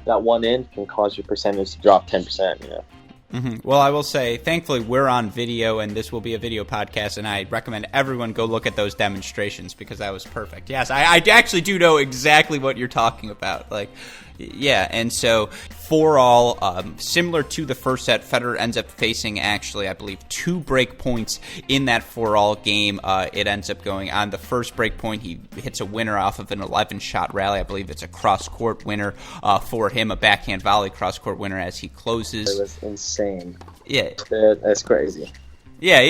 that one in can cause your percentage to drop 10%. You know. Well, I will say, thankfully, we're on video, and this will be a video podcast, and I recommend everyone go look at those demonstrations because that was perfect. Yes, I actually do know exactly what you're talking about. Like, yeah, and so 4-all, similar to the first set, Federer ends up facing, actually, I believe, 2 break points in that 4-all game. It ends up going on the first break point. He hits a winner off of an 11-shot rally. I believe it's a cross-court winner for him, a backhand volley cross-court winner as he closes. It was insane. Yeah. That's crazy. Yeah,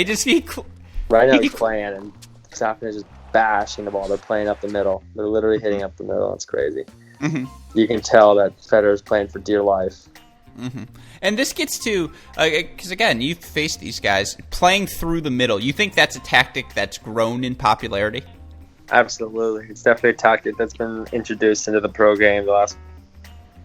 right now he's playing, and Safin is just bashing the ball. They're playing up the middle. They're literally hitting up the middle. It's crazy. You can tell that Federer's playing for dear life. And this gets to, because again, you've faced these guys, playing through the middle. You think that's a tactic that's grown in popularity? Absolutely. It's definitely a tactic that's been introduced into the pro game the last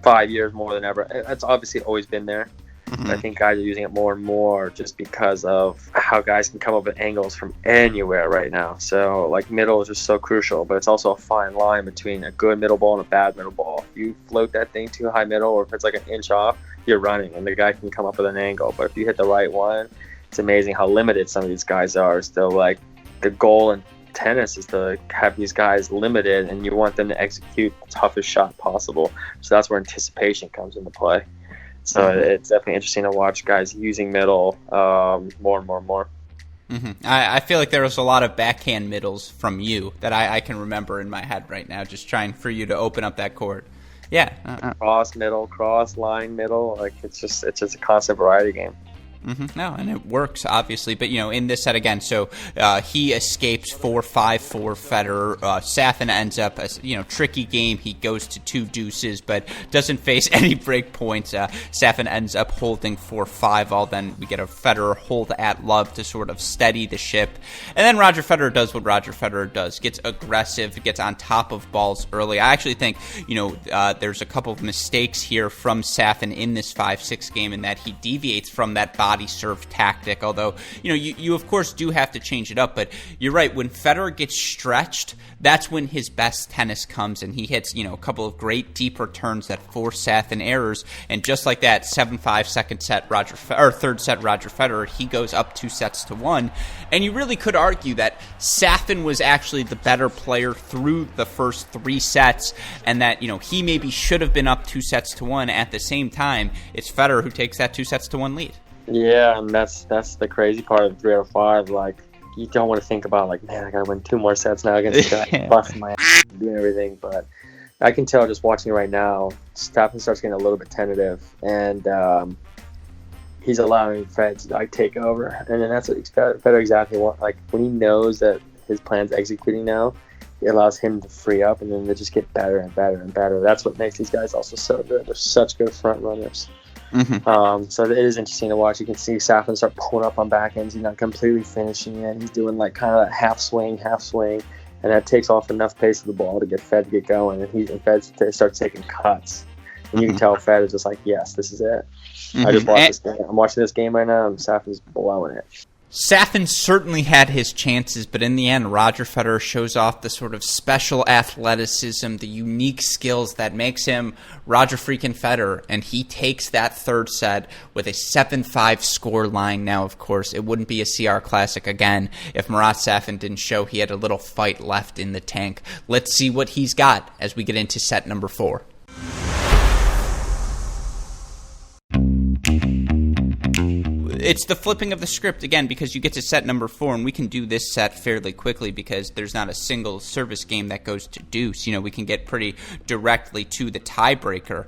5 years more than ever. It's obviously always been there. I think guys are using it more and more just because of how guys can come up with angles from anywhere right now. So, like, middle is just so crucial, but it's also a fine line between a good middle ball and a bad middle ball. If you float that thing too high middle, or if it's like an inch off, you're running, and the guy can come up with an angle. But if you hit the right one, it's amazing how limited some of these guys are. Still, like, the goal in tennis is to have these guys limited, and you want them to execute the toughest shot possible. So that's where anticipation comes into play. So it's definitely interesting to watch guys using middle more and more. I feel like there was a lot of backhand middles from you that I can remember in my head right now, just trying for you to open up that court. Yeah. Cross middle, cross line middle. Like it's just a constant variety game. No, and it works, obviously. But, in this set again, so he escapes 4-5 for Federer. Safin ends up, tricky game. He goes to 2 deuces, but doesn't face any break points. Safin ends up holding 4-5 all. Then we get a Federer hold at love to sort of steady the ship. And then Roger Federer does what Roger Federer does. Gets aggressive, gets on top of balls early. I actually think, there's a couple of mistakes here from Safin in this 5-6 game in that he deviates from that body serve tactic, although you of course do have to change it up. But you're right, when Federer gets stretched, that's when his best tennis comes, and he hits a couple of great deep returns that force Safin errors, and just like that, 7-5 third set Roger Federer, he goes up 2-1, and you really could argue that Safin was actually the better player through the first 3 sets, and that he maybe should have been up 2-1. At the same time, it's Federer who takes that 2-1 lead. Yeah, and that's the crazy part of 3 out of 5. Like, you don't want to think about, like, man, I got to win 2 more sets now against the guy busting my ass and doing everything. But I can tell just watching it right now, Safin starts getting a little bit tentative, and he's allowing Fed to take over. And then that's what Federer exactly wants. Like, when he knows that his plan's executing now, it allows him to free up, and then they just get better and better and better. That's what makes these guys also so good. They're such good front runners. So it is interesting to watch. You can see Safin start pulling up on backhands. He's not completely finishing it. He's doing like kind of that half swing, and that takes off enough pace of the ball to get Fed to get going, and Fed starts taking cuts. And you can tell Fed is just like, yes, this is it. I just watched this game. I'm watching this game right now, and Safin's blowing it. Safin certainly had his chances, but in the end, Roger Federer shows off the sort of special athleticism, the unique skills that makes him Roger freaking Federer, and he takes that third set with a 7-5 score line. Now, of course, it wouldn't be a CR Classic again if Marat Safin didn't show he had a little fight left in the tank. Let's see what he's got as we get into set number 4. It's the flipping of the script again because you get to set number 4, and we can do this set fairly quickly because there's not a single service game that goes to deuce. We can get pretty directly to the tiebreaker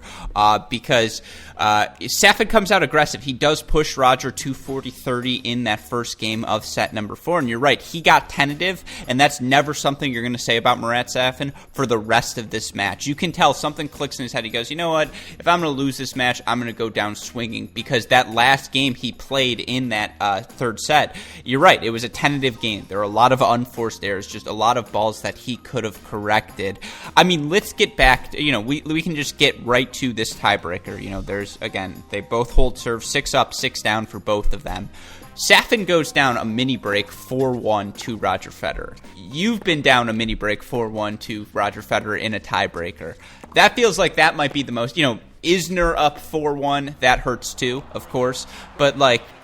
because Safin comes out aggressive. He does push Roger 240-30 in that first game of set number 4, and you're right, he got tentative, and that's never something you're going to say about Marat Safin for the rest of this match. You can tell something clicks in his head. He goes, you know what, if I'm going to lose this match, I'm going to go down swinging, because that last game he played in that third set, you're right, it was a tentative game. There are a lot of unforced errors, just a lot of balls that he could have corrected. I mean, let's get back to, we can just get right to this tiebreaker. There's, again, they both hold serve 6 up, 6 down for both of them. Safin goes down a mini break 4-1 to Roger Federer. You've been down a mini break 4-1 to Roger Federer in a tiebreaker. That feels like that might be the most, Isner up 4-1, that hurts too, of course. But,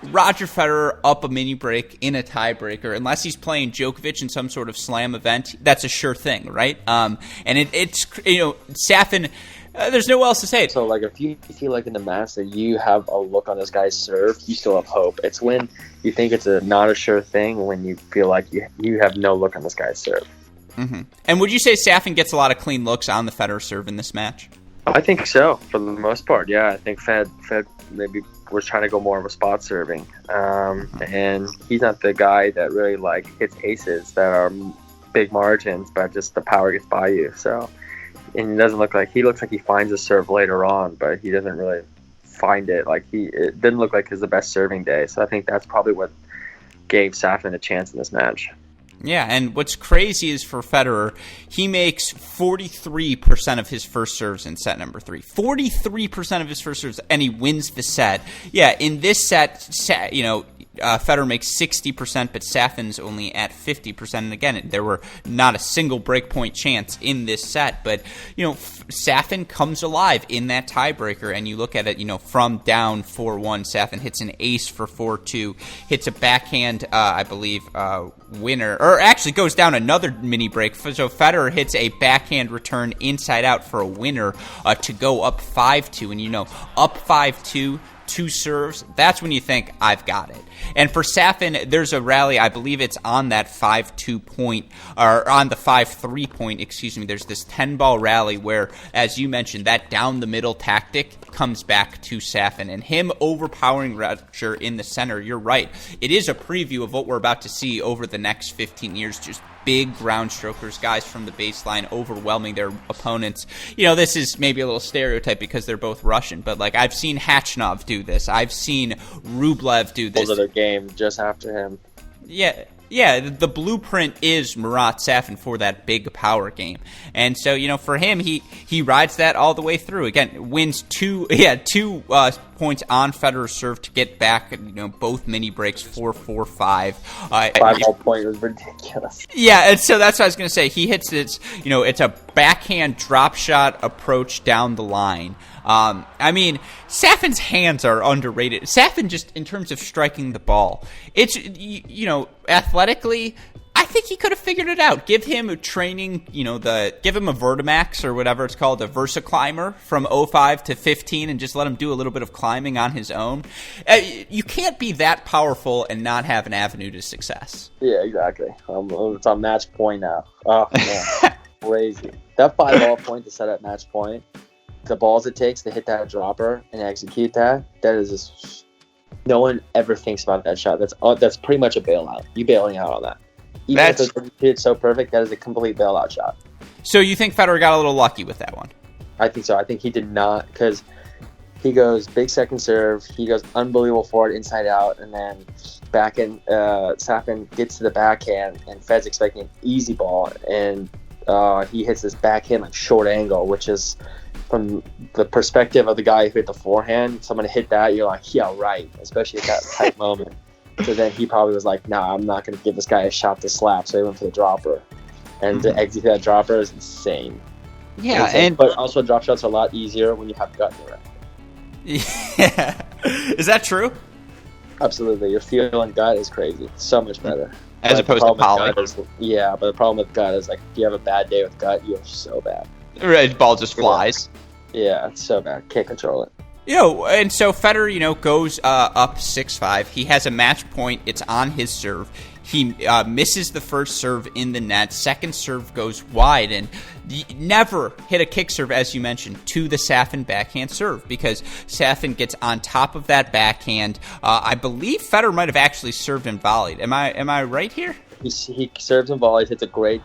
Roger Federer up a mini break in a tiebreaker, unless he's playing Djokovic in some sort of slam event, that's a sure thing, right? And it's Safin, there's no else to say. So, if you feel like in the match that you have a look on this guy's serve, you still have hope. It's when you think it's not a sure thing, when you feel like you have no look on this guy's serve. Mm-hmm. And would you say Safin gets a lot of clean looks on the Federer serve in this match? I think so, for the most part. Yeah, I think Fed maybe was trying to go more of a spot serving, and he's not the guy that really hits aces that are big margins, but just the power gets by you. So, and he looks like he finds a serve later on, but he doesn't really find it. It didn't look like his the best serving day. So I think that's probably what gave Safin a chance in this match. Yeah, and what's crazy is for Federer, he makes 43% of his first serves in set number 3. 43% of his first serves, and he wins the set. Yeah, in this set, Federer makes 60%, but Safin's only at 50%. And again, there were not a single breakpoint chance in this set. But, Safin comes alive in that tiebreaker. And you look at it, from down 4-1, Safin hits an ace for 4-2, hits a backhand, I believe, winner. Or actually goes down another mini break. So Federer hits a backhand return inside out for a winner to go up 5-2. And, up 5-2. 2 serves, that's when you think, I've got it. And for Safin, there's a rally, I believe it's on that 5-2 point, or on the 5-3 point, there's this 10-ball rally where, as you mentioned, that down-the-middle tactic comes back to Safin, and him overpowering Roger in the center, you're right. It is a preview of what we're about to see over the next 15 years, just big ground strokers, guys from the baseline overwhelming their opponents. This is maybe a little stereotype because they're both Russian, but I've seen Khachanov do this. I've seen Rublev do this. Those are their game just after him. Yeah, the blueprint is Marat Safin for that big power game. And so, for him, he rides that all the way through. Again, wins 2 points on Federer's serve to get back, both mini breaks, 4-4-5. 5-ball point was ridiculous. Yeah, and so that's what I was going to say. He hits this, it's a backhand drop shot approach down the line. Safin's hands are underrated. Safin, just in terms of striking the ball, it's, athletically, I think he could have figured it out. Give him training, give him a Vertimax or whatever it's called, a Versaclimber from 05 to 15, and just let him do a little bit of climbing on his own. You can't be that powerful and not have an avenue to success. Yeah, exactly. It's on match point now. Oh, man. Crazy. That 5-ball point to set at match point, the balls it takes to hit that dropper and execute that is just, no one ever thinks about that shot. That's pretty much a bailout. You bailing out on that. Even if it's so perfect, that is a complete bailout shot. So you think Federer got a little lucky with that one? I think so. I think he did not, because He goes big second serve. He goes unbelievable forward, inside out, and then backhand. Safin gets to the backhand, and Fed's expecting an easy ball, and he hits this backhand like short angle, which is from the perspective of the guy who hit the forehand. Someone hit that, you're like, yeah, right, especially at that tight moment. So then he probably was like, nah, I'm not going to give this guy a shot to slap. So he went for the dropper, and to execute that dropper is insane. Yeah, but also drop shots are a lot easier when you have gut in your racket. Yeah. Is that true? Absolutely. Your feel and gut is crazy. So much better. As opposed to poly. But the problem with gut is, like, if you have a bad day with gut, you are so bad. Right, ball just flies. Yeah, it's so bad. Can't control it. And so Federer, goes up 6-5. He has a match point. It's on his serve. He misses the first serve in the net. Second serve goes wide, and never hit a kick serve, as you mentioned, to the Safin backhand serve, because Safin gets on top of that backhand. I believe Federer might have actually served and volleyed. Am I right here? He serves and volleys, hits a great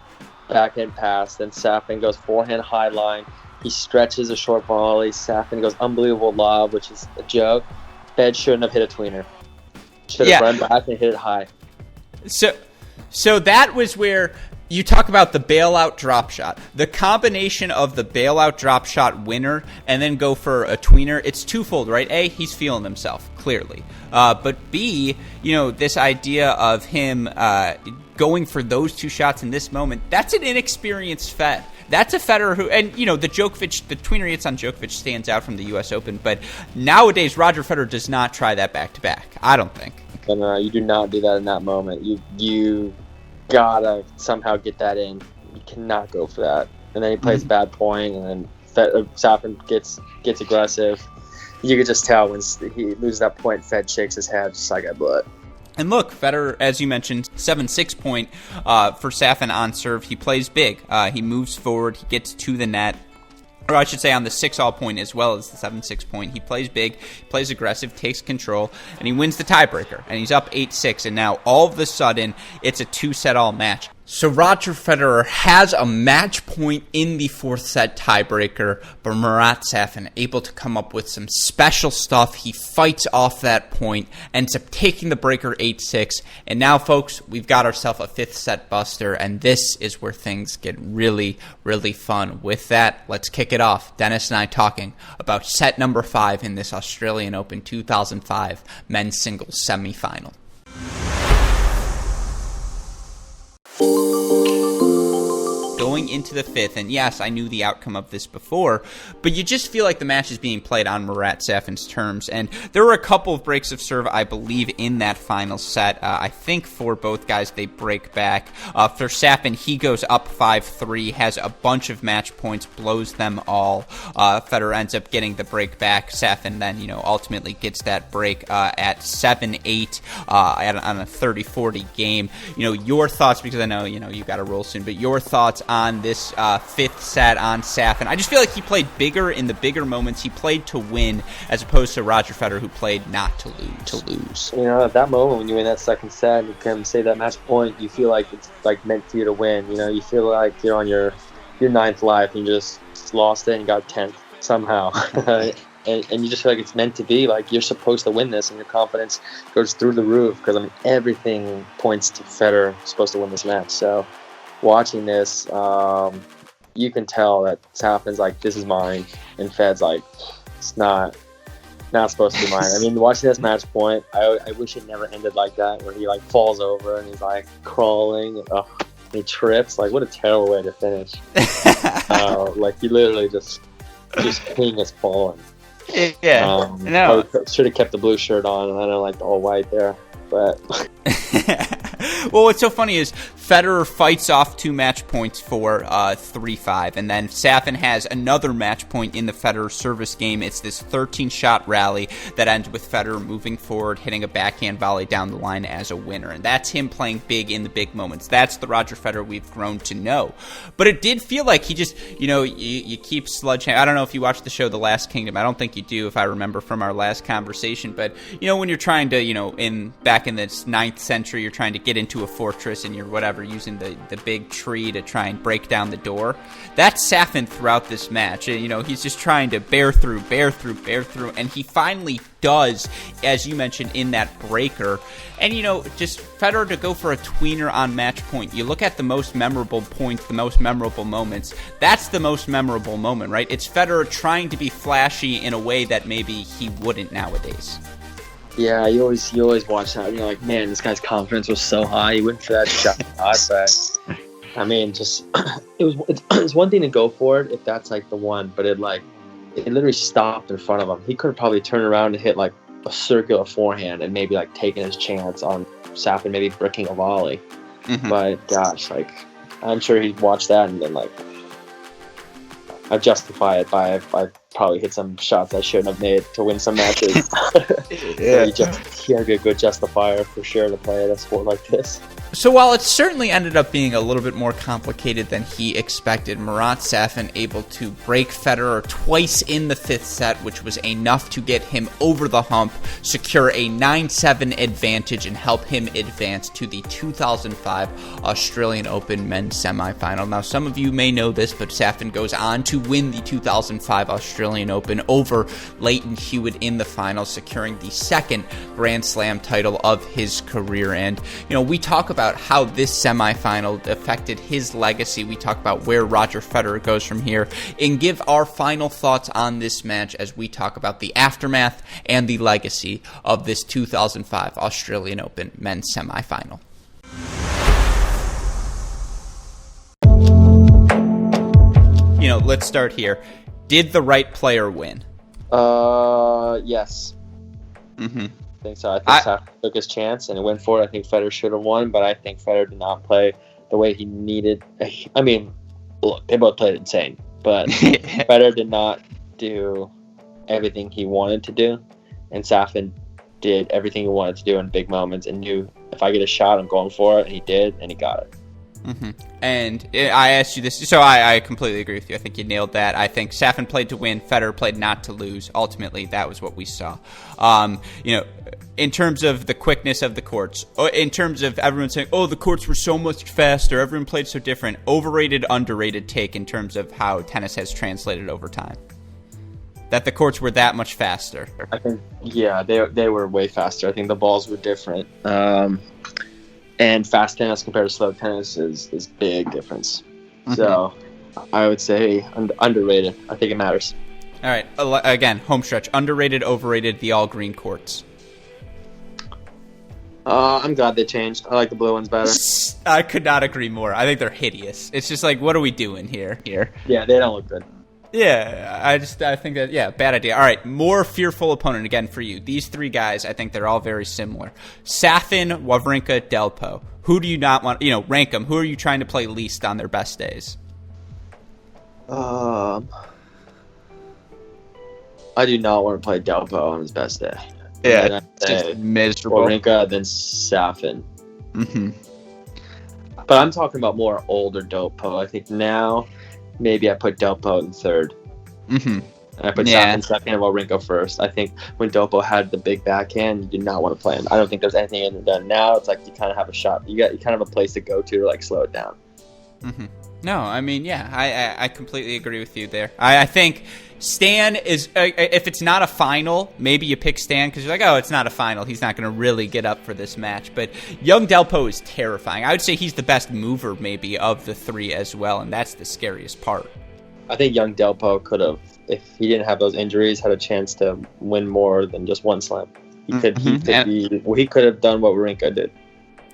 backhand pass. Then Safin goes forehand high line. He stretches a short volley. Safin goes unbelievable lob, which is a joke. Fed shouldn't have hit a tweener. Should have run back and hit it high. So that was where you talk about the bailout drop shot. The combination of the bailout drop shot winner and then go for a tweener, it's twofold, right? A, he's feeling himself, clearly. But B, this idea of him going for those two shots in this moment, that's an inexperienced Fed. That's a Federer who, and the tweener hits on Djokovic stands out from the U.S. Open, but nowadays Roger Federer does not try that back-to-back, I don't think. And you do not do that in that moment. You gotta somehow get that in. You cannot go for that. And then he plays a bad point, and then Safin gets aggressive. You could just tell when he loses that point, Fed shakes his head just like I blew. And look, Federer, as you mentioned, 7-6 point for Safin on serve. He plays big. He moves forward. He gets to the net. Or I should say on the 6-all point as well as the 7-6 point. He plays big, plays aggressive, takes control, and he wins the tiebreaker. And he's up 8-6, and now all of a sudden, it's a 2-set-all match. So Roger Federer has a match point in the fourth set tiebreaker, but Marat Safin able to come up with some special stuff. He fights off that point, ends up taking the breaker 8-6, and now, folks, we've got ourselves a fifth set buster, and this is where things get really, really fun. With that, let's kick it off. Dennis and I talking about set number 5 in this Australian Open 2005 men's singles semifinal. Going into the fifth, and yes, I knew the outcome of this before, but you just feel like the match is being played on Marat Safin's terms, and there were a couple of breaks of serve, I believe, in that final set. I think for both guys, they break back. For Safin, he goes up 5-3, has a bunch of match points, blows them all. Federer ends up getting the break back. Safin then, ultimately gets that break at 7-8 on a 30-40 game. Your thoughts, because I know, you got to roll soon, but your thoughts on this fifth set on Safin. I just feel like he played bigger in the bigger moments. He played to win as opposed to Roger Federer, who played not to lose. At that moment when you win that second set, you can say that match point, you feel like it's like meant for you to win. You feel like you're on your ninth life and you just lost it and got 10th somehow. And you just feel like it's meant to be. Like, you're supposed to win this, and your confidence goes through the roof because everything points to Federer supposed to win this match. So watching this, you can tell that Safin's like, this is mine, and Fed's like, it's not supposed to be mine. Watching this match point, I wish it never ended like that, where he like falls over and he's like crawling and he trips. Like, what a terrible way to finish. Like, he literally just king is falling. Yeah, no. Should have kept the blue shirt on, and I don't like the all white there, but. Well, what's so funny is Federer fights off 2 match points for 3-5, and then Safin has another match point in the Federer service game. It's this 13-shot rally that ends with Federer moving forward, hitting a backhand volley down the line as a winner, and that's him playing big in the big moments. That's the Roger Federer we've grown to know. But it did feel like he just, you keep sledgehammer. I don't know if you watched the show The Last Kingdom. I don't think you do, if I remember from our last conversation. But when you're trying to, back in the 9th century, you're trying to get into into a fortress and you're using the big tree to try and break down the door. That's Safin throughout this match. He's just trying to bear through, and he finally does, as you mentioned, in that breaker. And, just Federer to go for a tweener on match point. You look at the most memorable points, the most memorable moments. That's the most memorable moment, right? It's Federer trying to be flashy in a way that maybe he wouldn't nowadays. Yeah, you always watch that. You're like, man, this guy's confidence was so high. He went for that shot. But I mean, just it's one thing to go for it if that's like the one, but it literally stopped in front of him. He could have probably turned around and hit like a circular forehand and maybe like taken his chance on Safin, maybe bricking a volley. Mm-hmm. But gosh, I'm sure he watched that and then I justify it by I probably hit some shots I shouldn't have made to win some matches. Yeah. So you gotta be a good justifier for sure to play a sport like this. So while it certainly ended up being a little bit more complicated than he expected, Marat Safin able to break Federer twice in the fifth set, which was enough to get him over the hump, secure a 9-7 advantage, and help him advance to the 2005 Australian Open men's semifinal. Now, some of you may know this, but Safin goes on to win the 2005 Australian Open over Leighton Hewitt in the final, securing the second Grand Slam title of his career. And, we talk about how this semifinal affected his legacy. We talk about where Roger Federer goes from here, and give our final thoughts on this match as we talk about the aftermath and the legacy of this 2005 Australian Open men's semifinal. Let's start here. Did the right player win? Yes. Mm-hmm. I think so. I think Safin took his chance and went for it. I think Federer should have won, but I think Federer did not play the way he needed. I mean, look, they both played insane, but Federer did not do everything he wanted to do, and Safin did everything he wanted to do in big moments and knew, if I get a shot, I'm going for it, and he did, and he got it. Mm-hmm. And I asked you this, so I completely agree with you. I think you nailed that. I think Safin played to win, Federer played not to lose. Ultimately, that was what we saw. In terms of the quickness of the courts, in terms of everyone saying, the courts were so much faster, everyone played so different, overrated, underrated take in terms of how tennis has translated over time. That the courts were that much faster. I think, yeah, they were way faster. I think the balls were different. And fast tennis compared to slow tennis is big difference. Mm-hmm. So I would say underrated. I think it matters. All right. Again, home stretch. Underrated, overrated, the all green courts. I'm glad they changed. I like the blue ones better. I could not agree more. I think they're hideous. It's just like, what are we doing here? Yeah, they don't look good. Yeah, I think that, bad idea. All right, more fearful opponent again for you. These three guys, I think they're all very similar. Safin, Wawrinka, Delpo. Who do you not want, rank them. Who are you trying to play least on their best days? I do not want to play Delpo on his best day. Yeah, it's just miserable. Wawrinka, then Safin. Mm-hmm. But I'm talking about more older Delpo. I think now maybe I put Delpo in third. Mm-hmm. And I put Safin second and Wawrinka first. I think when Delpo had the big backhand, you did not want to play him. I don't think there's anything in there. Now it's like you kind of have a shot. You kind of have a place to go to slow it down. Mm-hmm. No, I mean, yeah, I completely agree with you there. I think Stan is, if it's not a final, maybe you pick Stan because you're like, it's not a final. He's not going to really get up for this match. But young Delpo is terrifying. I would say he's the best mover maybe of the three as well, and that's the scariest part. I think young Delpo could have, if he didn't have those injuries, had a chance to win more than just one slam. He could have done what Wawrinka did.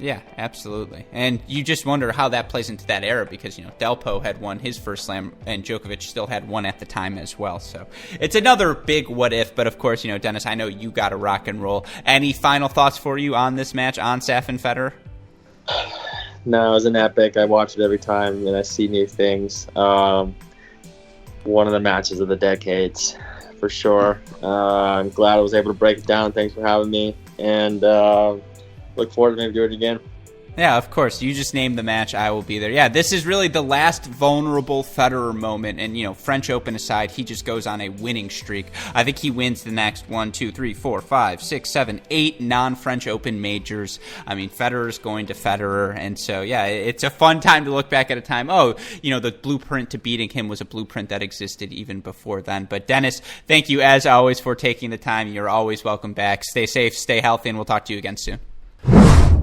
Yeah, absolutely. And you just wonder how that plays into that era because, Delpo had won his first slam and Djokovic still had one at the time as well. So it's another big what if. But, of course, Dennis, I know you got to rock and roll. Any final thoughts for you on this match, on Safin Federer? No, it was an epic. I watch it every time and I see new things. One of the matches of the decades, for sure. I'm glad I was able to break it down. Thanks for having me. And look forward to maybe doing it again. Yeah, of course. You just named the match. I will be there. Yeah, this is really the last vulnerable Federer moment. And, French Open aside, he just goes on a winning streak. I think he wins the next 1, 2, 3, 4, 5, 6, 7, 8 non-French Open majors. I mean, Federer's going to Federer. And so, yeah, it's a fun time to look back at a time. The blueprint to beating him was a blueprint that existed even before then. But, Dennis, thank you, as always, for taking the time. You're always welcome back. Stay safe, stay healthy, and we'll talk to you again soon.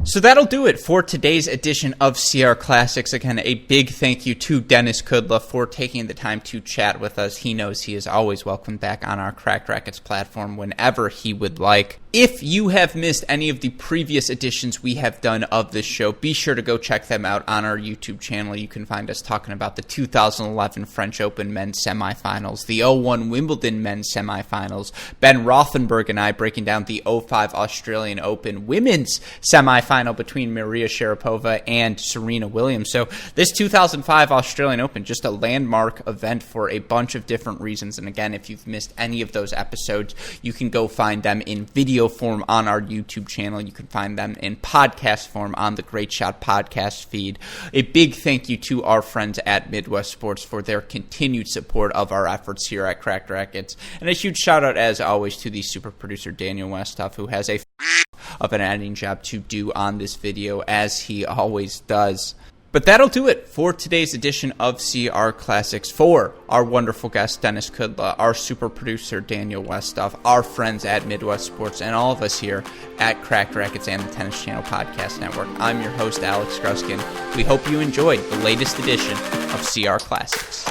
So that'll do it for today's edition of CR Classics. Again, a big thank you to Denis Kudla for taking the time to chat with us. He knows he is always welcome back on our Cracked Racquets platform whenever he would like. If you have missed any of the previous editions we have done of this show, be sure to go check them out on our YouTube channel. You can find us talking about the 2011 French Open men's semifinals, the 2001 Wimbledon men's semifinals, Ben Rothenberg and I breaking down the 2005 Australian Open women's semifinal between Maria Sharapova and Serena Williams. So this 2005 Australian Open, just a landmark event for a bunch of different reasons. And again, if you've missed any of those episodes, you can go find them in video form on our YouTube channel. You can find them in podcast form on the Great Shot podcast feed. A big thank you to our friends at Midwest Sports for their continued support of our efforts here at Cracked Racquets. And a huge shout out, as always, to the super producer Daniel Westhoff, who has a of an editing job to do on this video, as he always does. But that'll do it for today's edition of CR Classics. For our wonderful guest, Denis Kudla, our super producer, Daniel Westhoff, our friends at Midwest Sports, and all of us here at Cracked Racquets and the Tennis Channel Podcast Network, I'm your host, Alex Gruskin. We hope you enjoyed the latest edition of CR Classics.